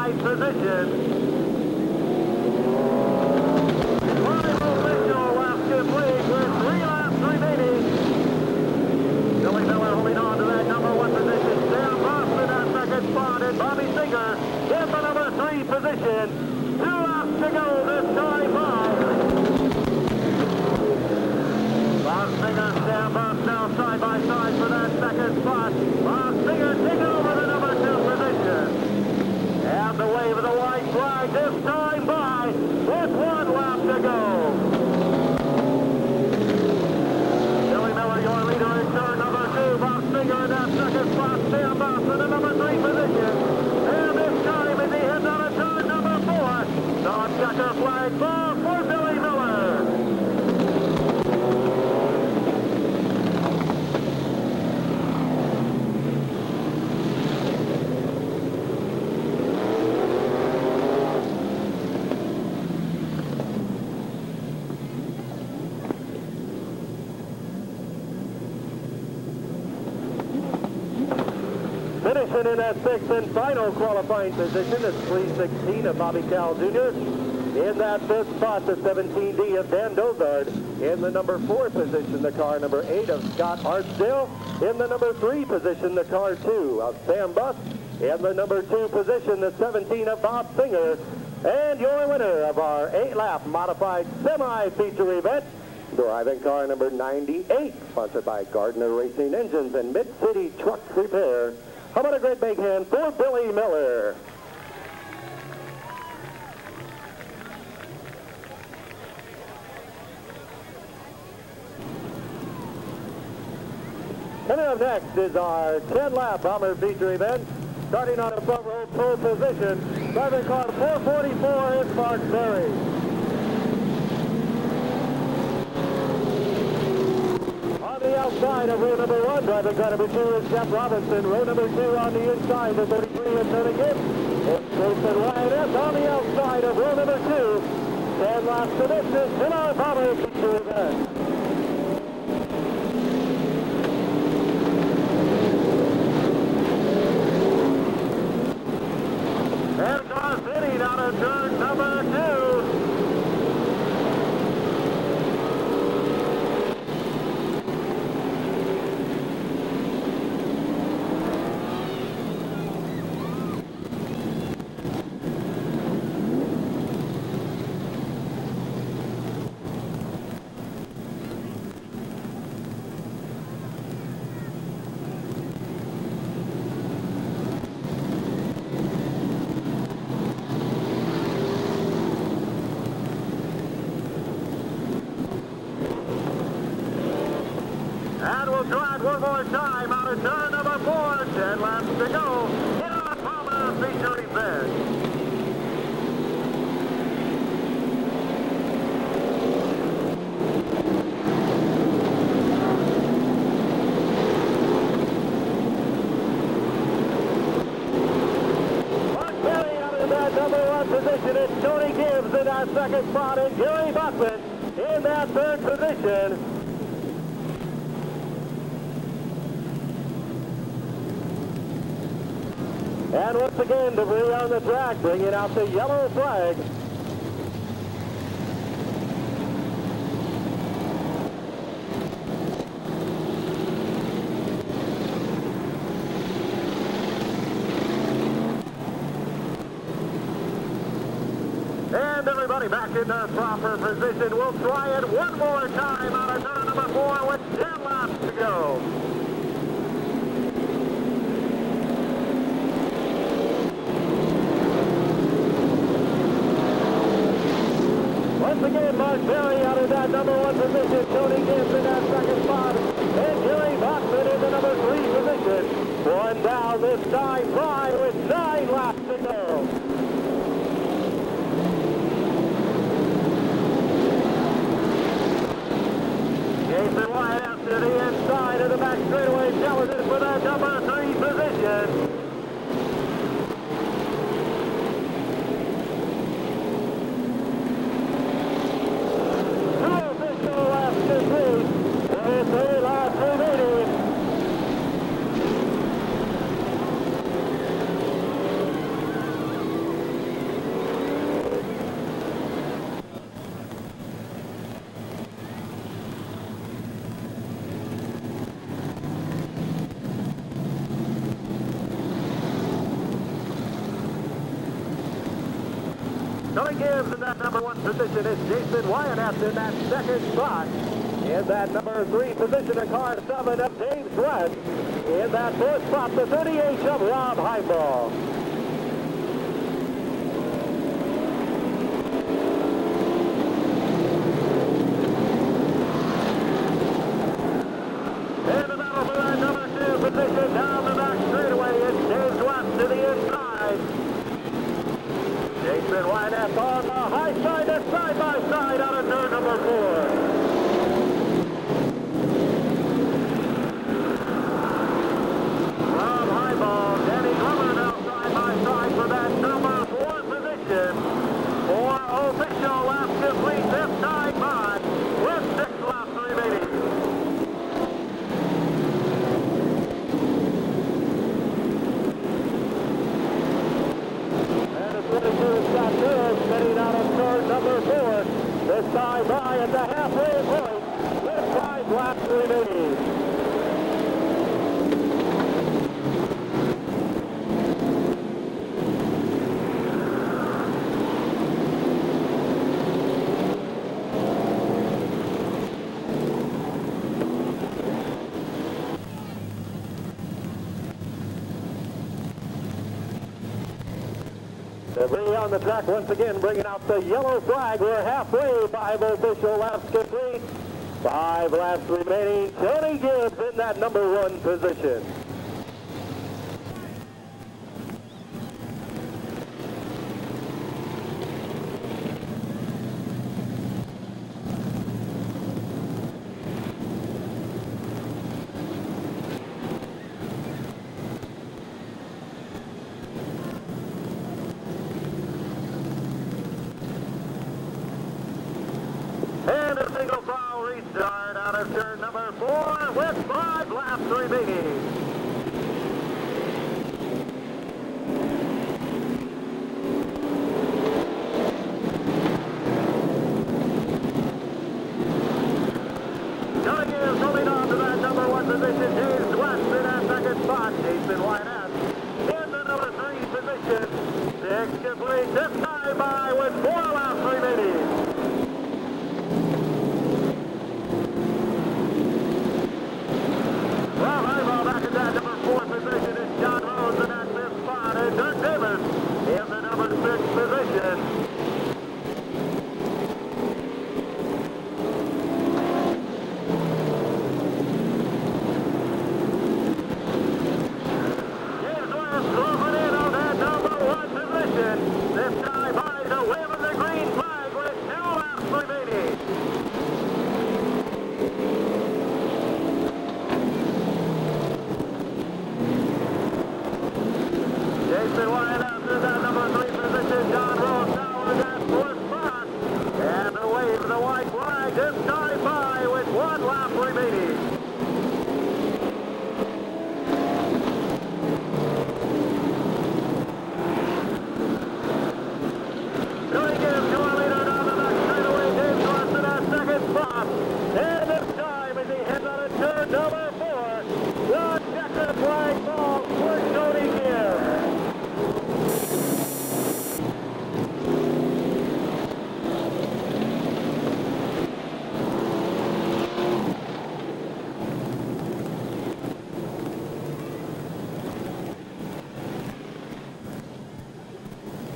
A: position in that sixth and final qualifying position is 316 of Bobby Cal Jr. In that fifth spot, the 17D of Dan Dozard. In the number 4 position, the car number 8 of Scott Archdale. In the number 3 position, the car 2 of Sam Buss. In the number 2 position, the 17 of Bob Singer. And your winner of our 8-lap modified semi-feature event, driving car number 98, sponsored by Gardner Racing Engines and Mid-City Truck Repair. How about a great big hand for Billy Miller? Coming up next is our 10-lap bomber feature event. Starting on the front row pole position, driving car 444 is Mark Berry. On the outside of row number 1, driving car number 2 is Jeff Robinson. Row number 2 on the inside, the 33 is Tony Gibbs. It's Jason Wyatt on the outside of row number 2. 10 laps to distance in our bomber feature event. And car sitting out of turn number 2. And we'll try it one more time out of turn number 4. 10 laps to go in our bomber feature event. Mark Berry out of that number 1 position. It's Tony Gibbs in that second spot and Jerry Buckman in that third position. And once again, debris on the track, bringing out the yellow flag. And everybody back in their proper position. We'll try it one more time out of turn number 4 with 10 laps to go. Once again, Mark Berry out of that number 1 position. Tony Gibbs in that second spot. And Jerry Bachman in the number 3 position. One down this time, by with 9 laps to go. Jason Wyatt out to the inside of the back straightaway challenges for that number 3 position. Tony Gibbs in that number 1 position is Jason Wyatt in that second spot. In that number 3 position, a car 7 of James West. In that 4th spot, the 38 of Rob Heimbaugh. In the battle for that number 2 position, down the back straightaway, it's James West to the inside. Jason Wyatt on the high side and side by side out of turn number 4. Rob Heimbaugh, Danny Glover outside laps remaining. Debris on the track once again, bringing out the yellow flag. We're halfway, 5 official laps complete. 5 laps remaining. Tony Gibbs in that number 1 position. And a single file restart out of turn number 4 with 5 laps remaining. Coming in, moving on to that number 1 position, James West in that second spot. Jason Wynette in the number 3 position. 6 complete, this time by with 4 laps remaining. Back at that number 4 position is John Rose in that 5th spot, and Dirk Davis in the number 6 position. James West moving in on that number 1 position. This time by the wave of the green flag with 2 laps remaining. Jason Wyatt after that number 3 position. John Rose now in that 4th spot. And the wave of the white flag this time by with 1 lap remaining. Doing it to a leader down the back straightaway. James West in that 2nd spot. And this time as he heads out of turn number 4, the checkered flag falls for Tony Gibbs.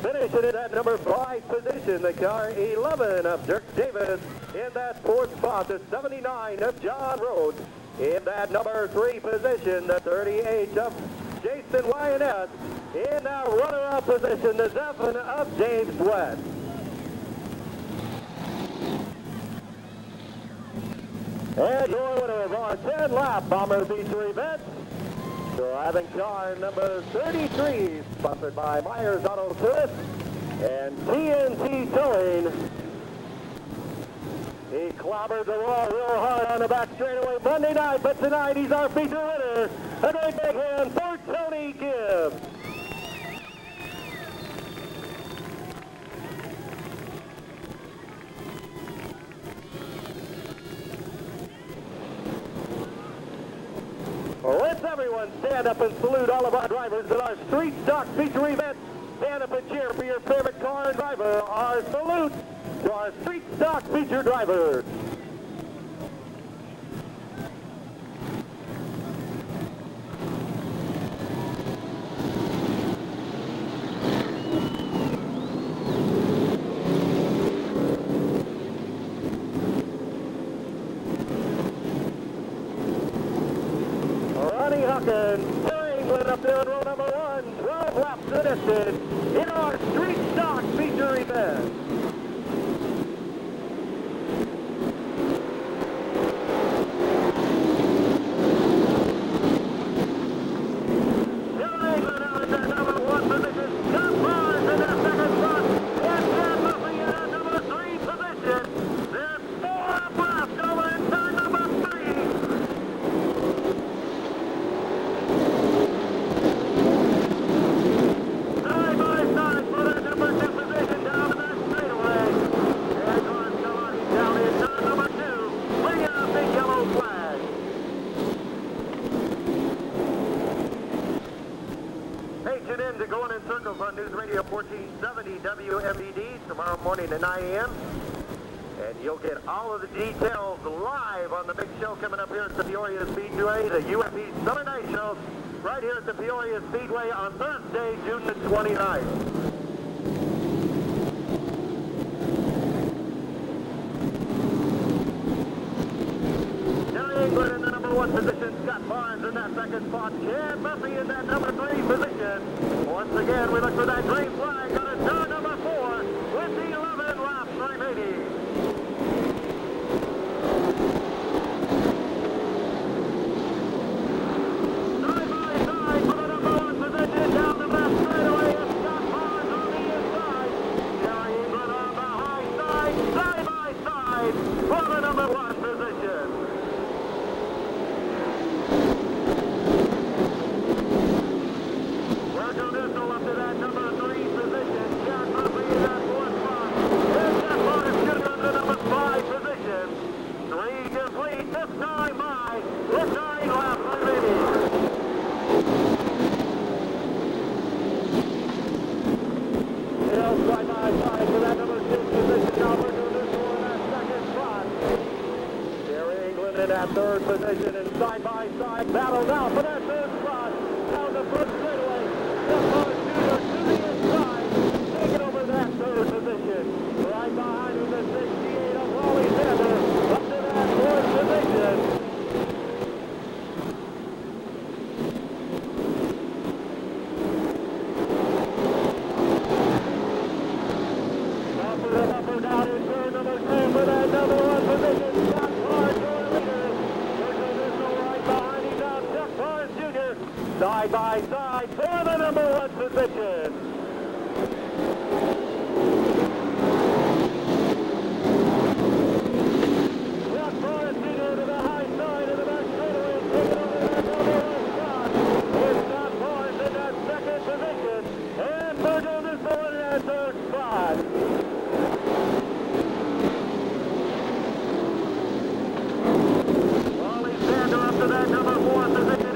A: Finishing in that number 5 position, the car 11 of Dirk Davis. In that 4th spot, the 79 of John Rhodes. In that number 3 position, the 38 of Jason Wynette. In that runner-up position, the 7 of James West. And your winner of our 10-lap Bomber Feature event, driving car number 33, sponsored by Myers Auto Service and TNT Towing. He clobbered the wall real hard on the back straightaway Monday night, but tonight he's our feature winner. A great big hand for Tony Gibbs. Let's everyone stand up and salute all of our drivers at our Street Stock Feature event. Stand up and cheer for your favorite car and driver. Our salute to our Street Stock Feature drivers. England up there in row number 1, 12 laps finished in our Street Stock Feature event. England out at that number 1 position. John Barnes in that 2nd spot. And Dan Murphy in that number 3 position. There's 4 laps over in turn number 3. Side by side for that number 2 position down to that WST WMBD tomorrow morning at 9 a.m. And you'll get all of the details live on the big show coming up here at the Peoria Speedway, the UFP Summer Night Show, right here at the Peoria Speedway on Thursday, June the 29th. England in the number 1 position, Scott Barnes in that second spot, Chad Murphy in that number 3 position. Once again, we look for that green flag on a turn number 4 with the 11 laps remaining. Side by side for the number 1 position down the left straightaway is Scott Barnes on the inside. Jerry England on the high side, side by side for the number 1 position. Third position and side-by-side battle now for that third spot. Down the front straightaway. Maher to the inside. Taking over that third position. Right behind him, the 68 of Wally Xander. Up to that fourth position. Up or down in turn number 2 for that number 1 position. Scott Barnes, your leader. Side by side for the number 1 position. Scott Barnes to the high side of the back straightaway, taking over that number 1 spot. With Scott Barnes in that second position, and Virgil Newsome in that third spot. Wally Xander up to that number 4 position.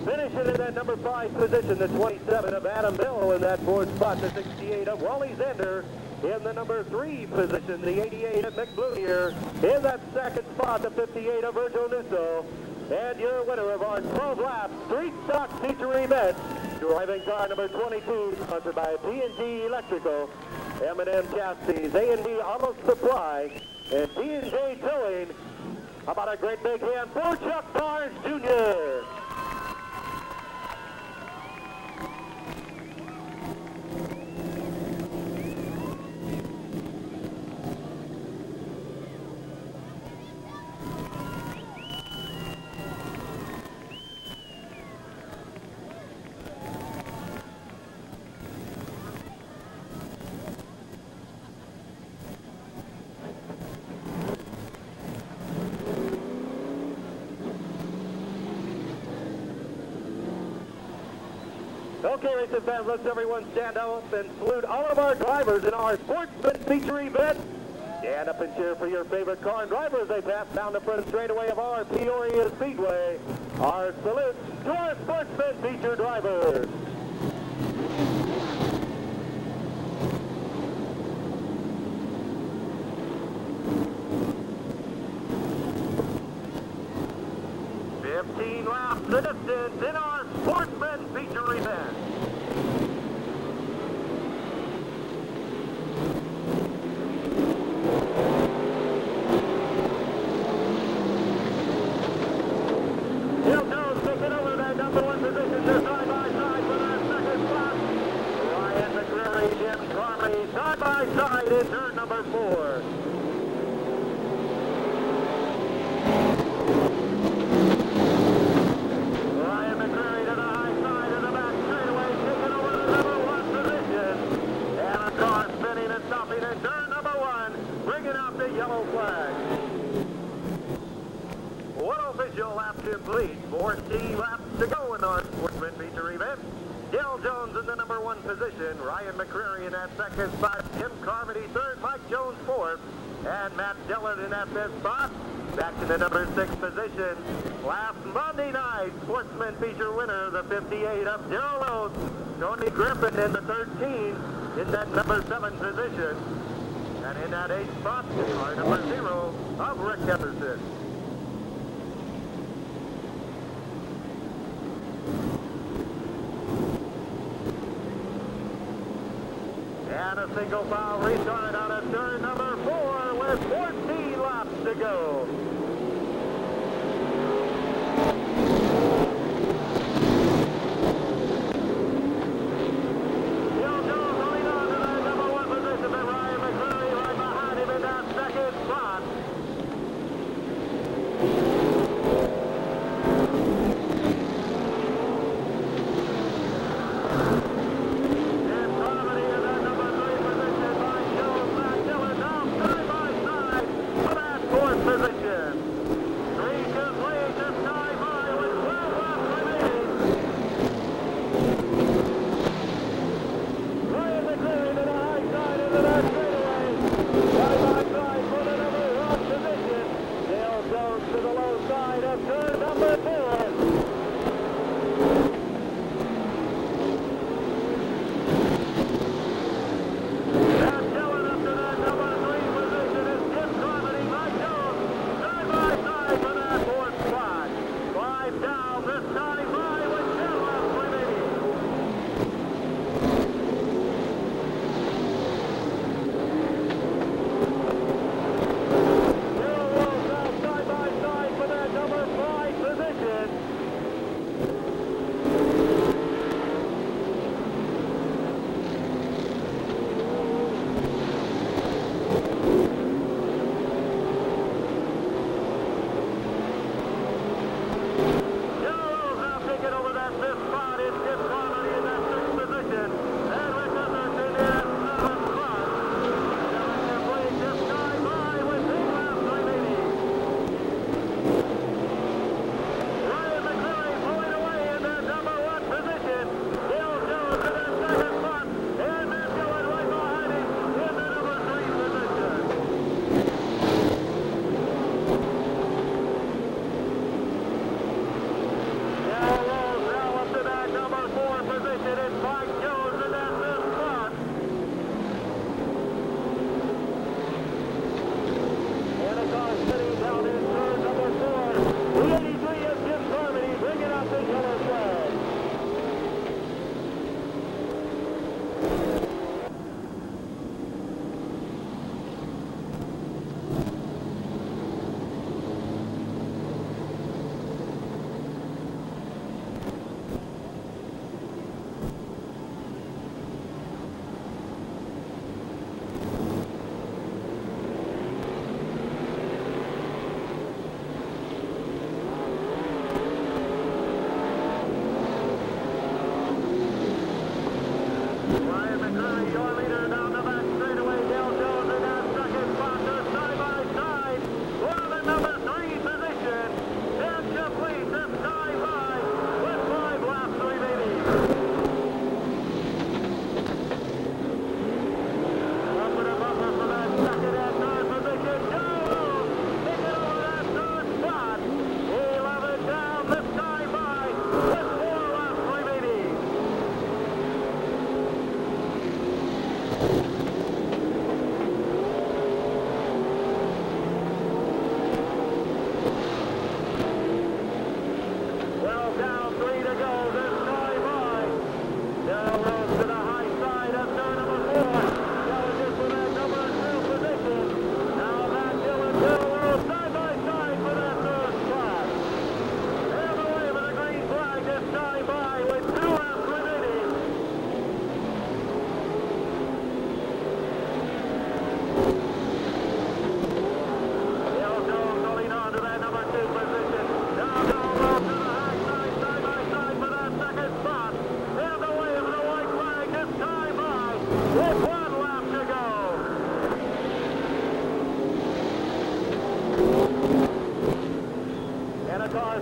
A: Finishing in that number 5 position, the 27 of Adam Bill in that 4th spot, the 68 of Wally Xander in the number 3 position, the 88 of McBloonier in that 2nd spot, the 58 of Virgil Newsome, and your winner of our 12 lap street stock feature event, driving car number 22, sponsored by P&G Electrical, M&M Chassis, A&D Auto Supply, and P&J Towing. How about a great big hand for Chuck Barnes Jr. Okay, racing fans, let's everyone stand up and salute all of our drivers in our sportsman feature event. Stand up and cheer for your favorite car and driver as they pass down the front straightaway of our Peoria Speedway. Our salute to our sportsman feature drivers. Laps the distance in our sportsman feature event. Hill Jones taking over that number 1 position. They're side by side for their second spot. Ryan McCreary, Jim Carney, side by side in turn number 4. Yellow flag. One official lap complete. 14 laps to go in our sportsman feature event. Dale Jones in the number 1 position. Ryan McCreary in that second spot. Tim Carmody third. Mike Jones fourth. And Matt Dillard in that 5th spot. Back to the number 6 position. Last Monday night, sportsman feature winner, the 58 of Darrell Rhodes. Tony Griffin in the 13 in that number 7 position. And in that 8th spot, car number 0 of Rick Henderson. And a single file restart out of turn number 4 with 14 laps to go.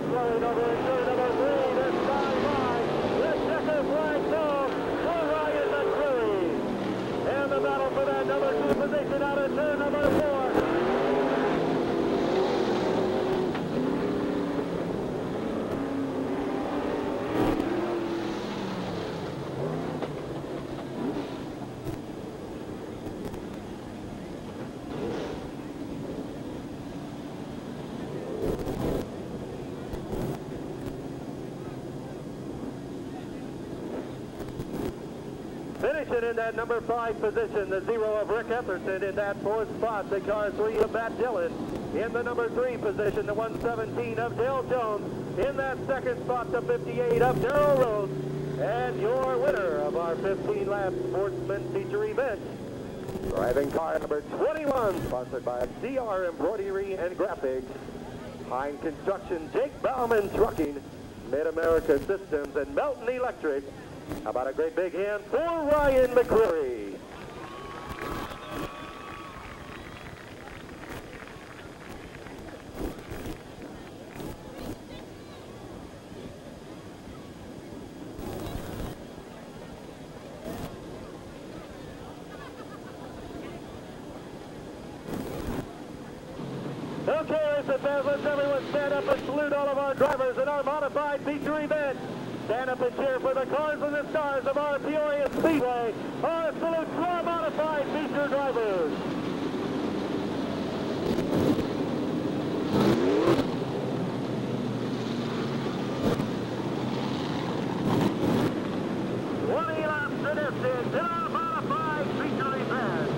A: flowing over in turn number 3. This time by the checker flag off for Ryan McCreary. And the battle for that number 2 position out of turn number 4. Finishing in that number 5 position, the 0 of Rick Etherton. In that 4th spot, the car 3 of Matt Dillon. In the number 3 position, the 117 of Dale Jones. In that 2nd spot, the 58 of Darrell Rhodes. And your winner of our 15-lap Sportsman Feature event, driving car number 21, sponsored by CR Embroidery and Graphics, Hine Construction, Jake Bauman Trucking, Mid-America Systems, and Melton Electric. How about a great big hand for Ryan McCreary? Okay, ladies and gentlemen, let's everyone stand up and salute all of our drivers in our modified feature event. Stand up and cheer for the cars and the stars of our Peoria Speedway. Our salute to our modified feature drivers. In our modified feature event.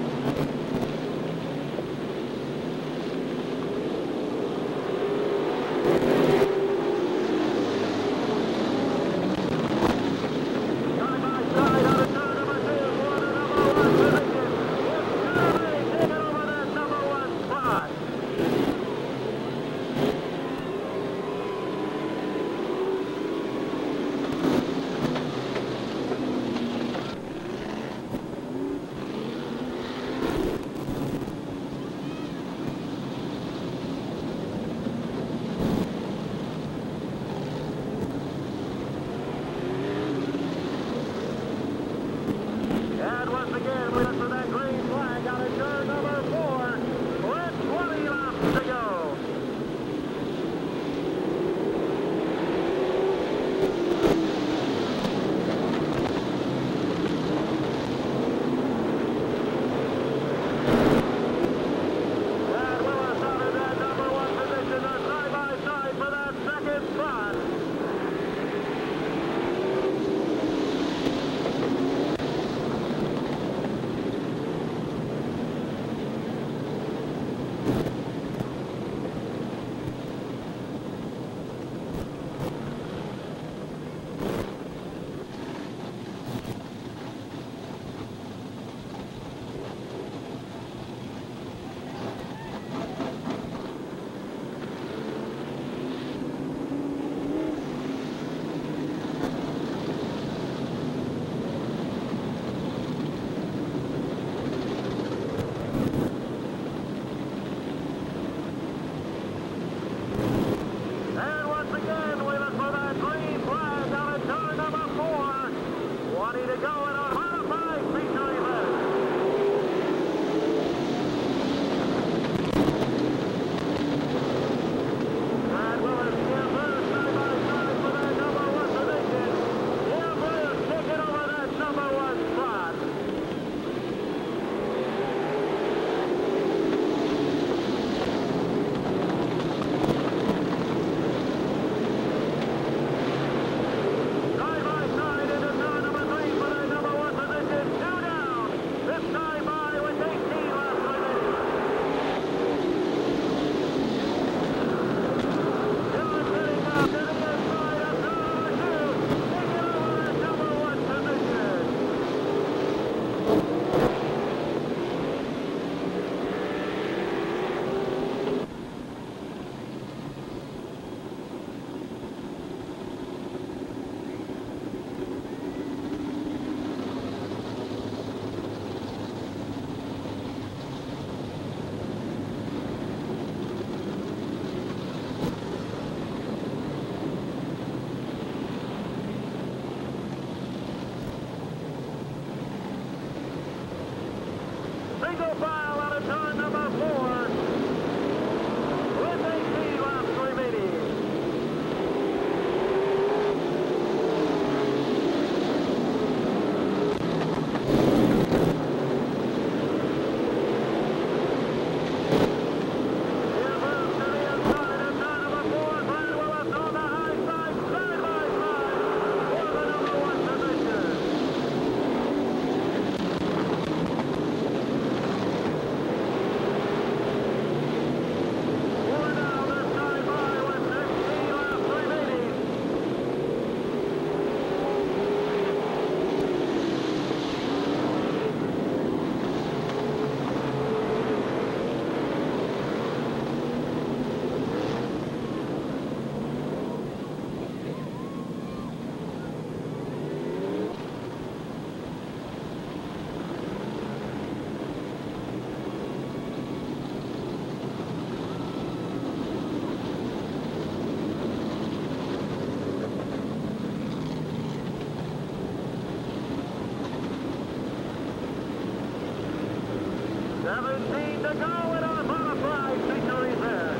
A: 13 to go in our modified feature event.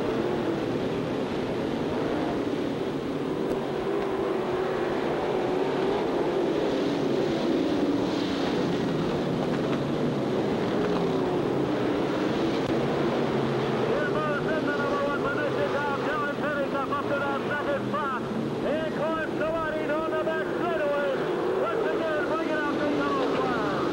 A: Up to that second spot. And Clark somebody's on the back straightaway. Once again, bringing out the yellow flag.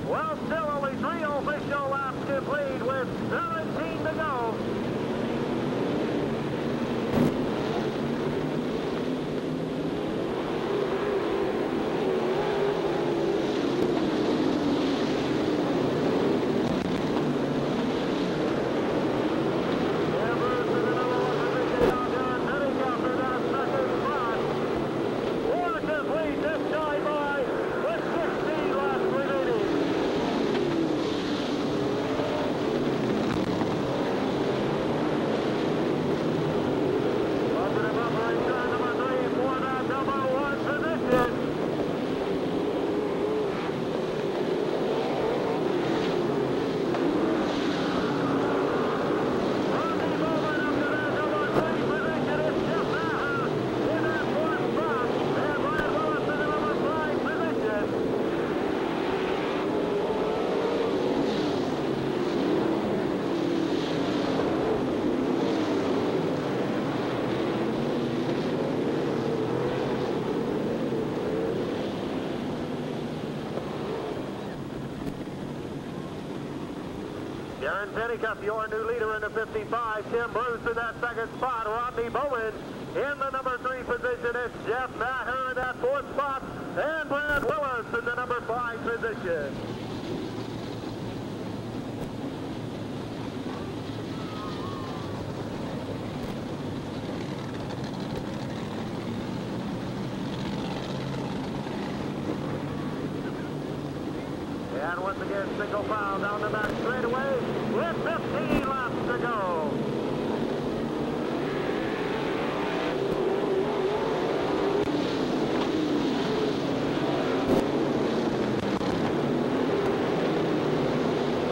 A: Well, still only 3 official laps complete with 17 to go. Ambrose in the number 1 position down there, heading after that second spot. Watkins leads this time by with 16 laps remaining. Darren Pennicup, your new leader in the 55. Tim Bruce in that second spot. Rodney Bowman in the number 3 position. It's Jeff Maher in that 4th spot. And Brad Willis in the number 5 position. And once again, single file down the back straightaway with 15 laps to go.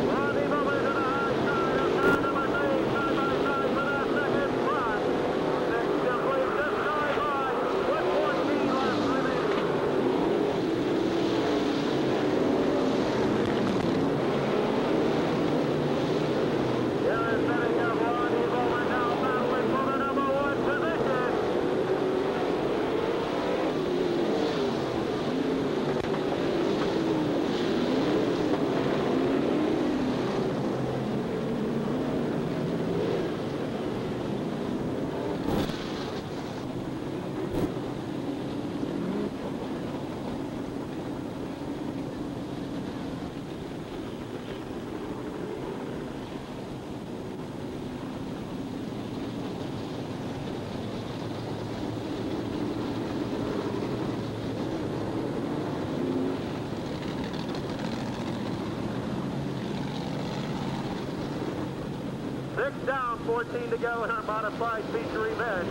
A: Rodney Bowman to the high side of car number 3, side by side for that second spot. Next simply just side by with 14 laps remaining. Six down, 14 to go in our modified feature event.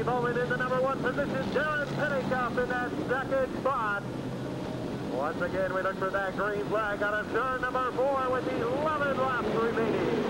A: Bowman in the number 1 position. Darren Pennycuff in that second spot. Once again, we look for that green flag on a turn number 4 with 11 laps remaining.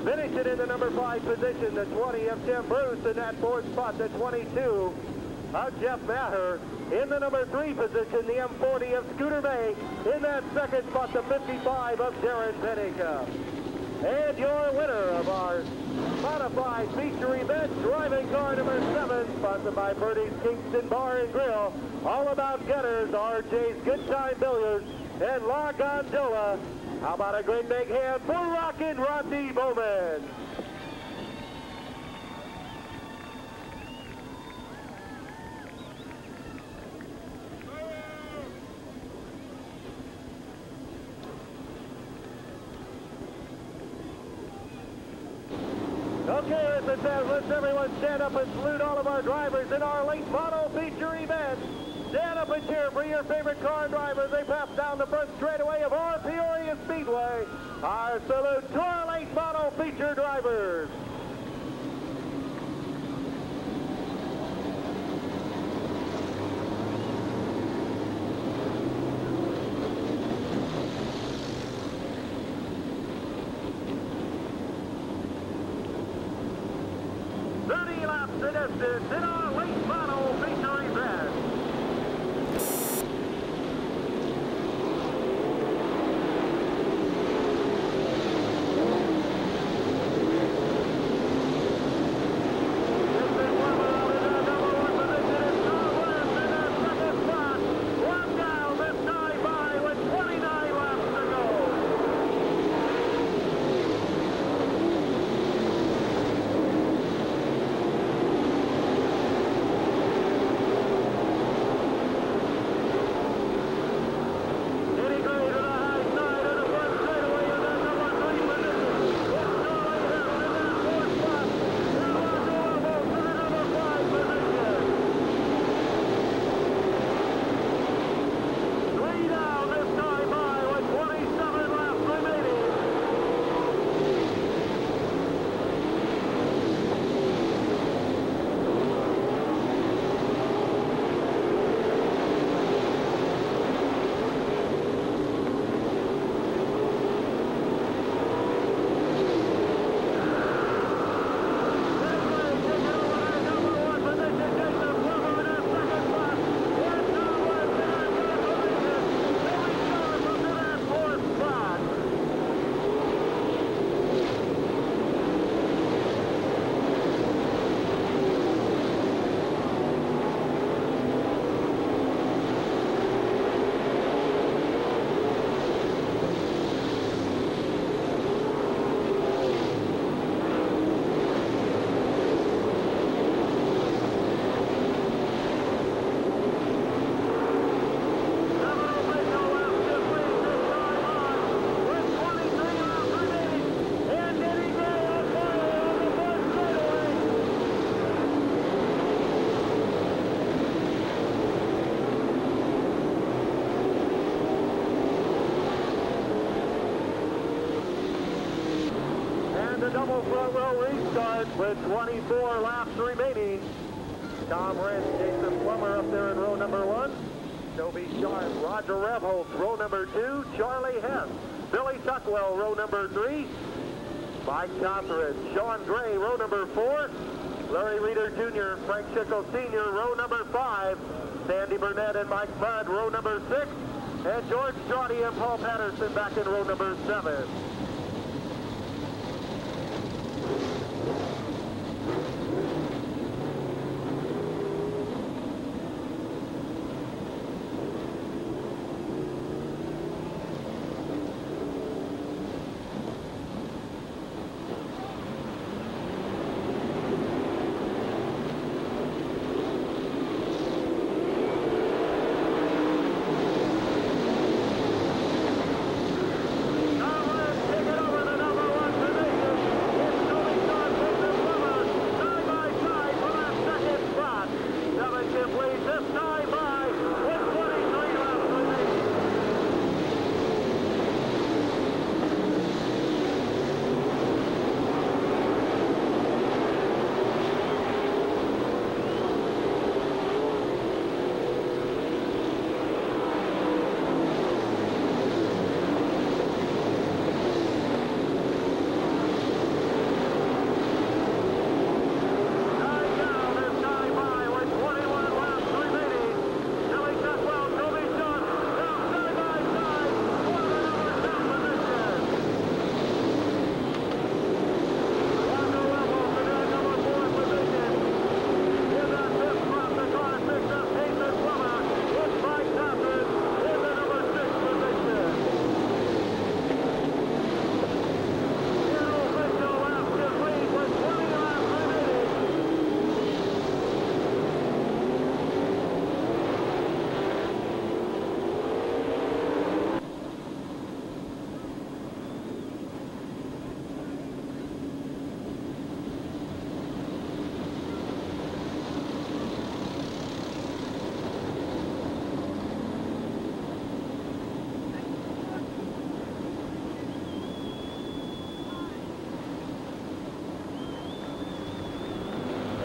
A: Finishing in the number 5 position, the 20 of Tim Bruce. In that 4th spot, the 22 of Jeff Maher. In the number 3 position, the M40 of Scooter Bay. In that 2nd spot, the 55 of Darren Pennycuff. And your winner of our modified feature event, driving car number 7, sponsored by Birdie's Kingston Bar and Grill. All about gutters, RJ's Good Time Billiards, and La Gondola. How about a great big hand for Rockin' Rodney Bowman? Okay, listen, let's everyone stand up and salute all of our drivers in our late model feature event. Stand up and cheer for your favorite car drivers. They pass down the front straightaway of our Peoria Speedway. Our salute to our late model feature drivers. the distance in our late model feature event. Double front row restart with 24 laps remaining. Tom Rentz, Jason Plummer up there in row number 1. Toby Sharp, Roger Rebholz, row number 2. Charlie Hess, Billy Tuckwell, row number 3. Mike Cothran, Sean Gray, row number 4. Larry Reeder Jr., Frank Schickel Sr., row number 5. Sandy Burnett and Mike Mudd, row number 6. And George Straughty and Paul Patterson back in row number 7.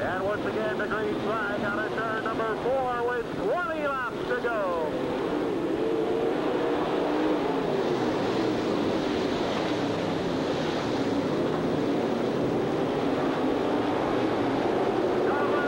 A: And once again, the green flag on turn number 4 with 20 laps to go. Tom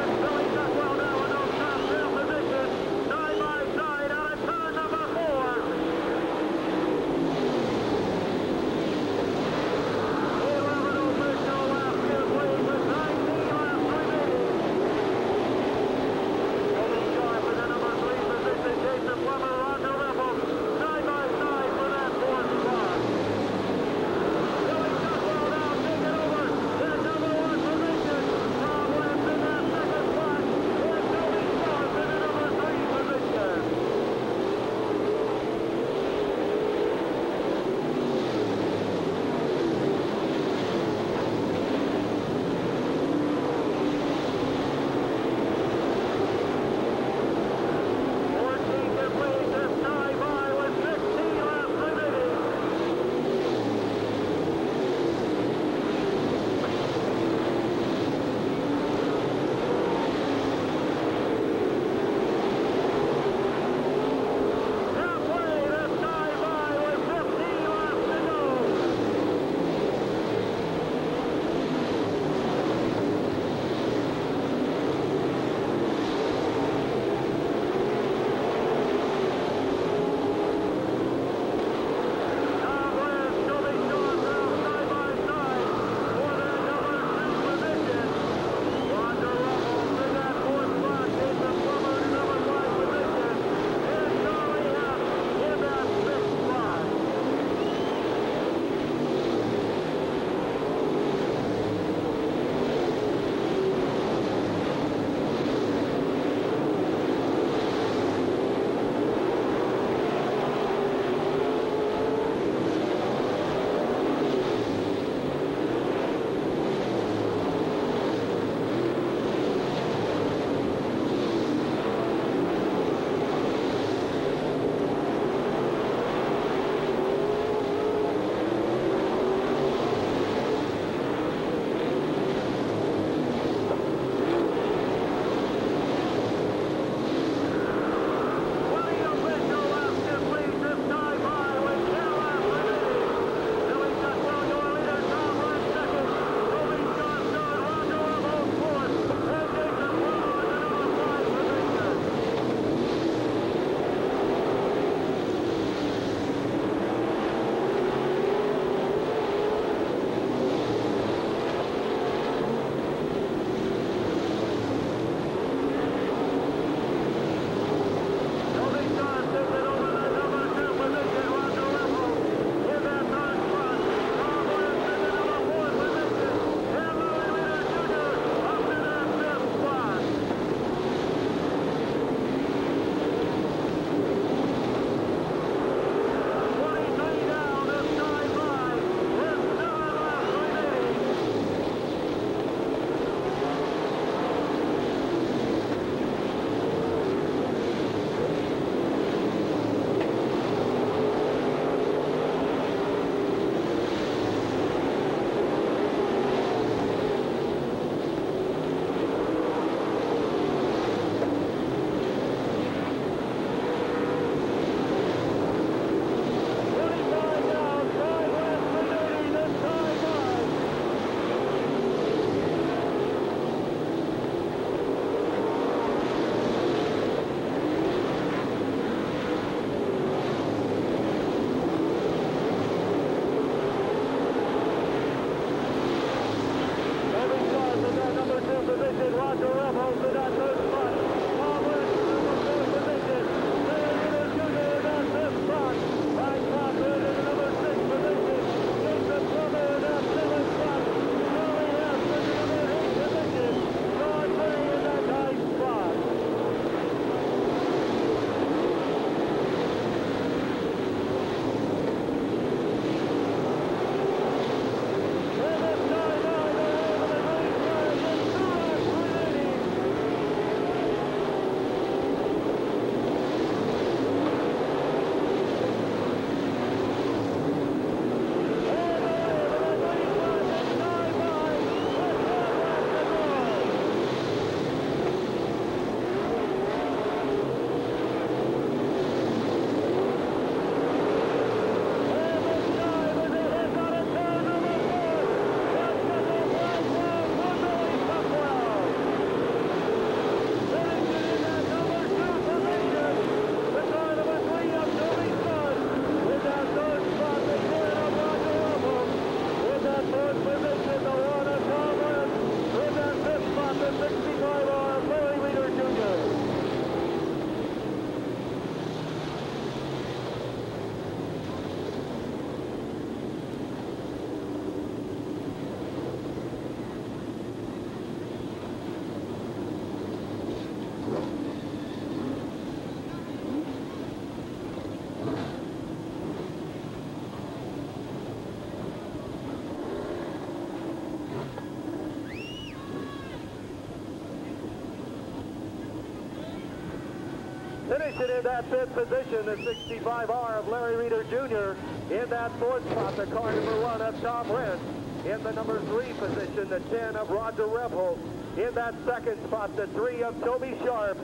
A: Finishing in that 5th position, the 65R of Larry Reeder Jr. In that 4th spot, the car number 1 of Tom Rentz. In the number 3 position, the 10 of Roger Rebholz. In that 2nd spot, the 3 of Toby Sharp.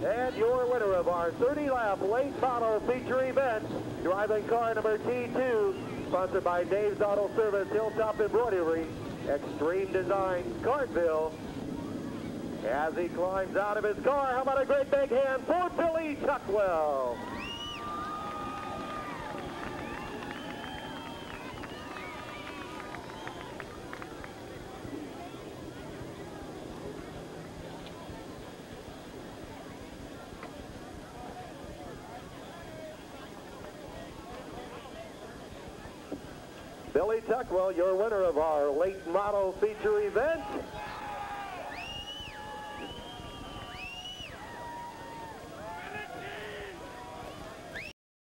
A: And your winner of our 30-lap late model feature event, driving car number T2, sponsored by Dave's Auto Service, Hilltop Embroidery, Extreme Designs, Cartville. As he climbs out of his car, how about a great big hand for Billy Tuckwell? Billy Tuckwell, your winner of our late model feature event.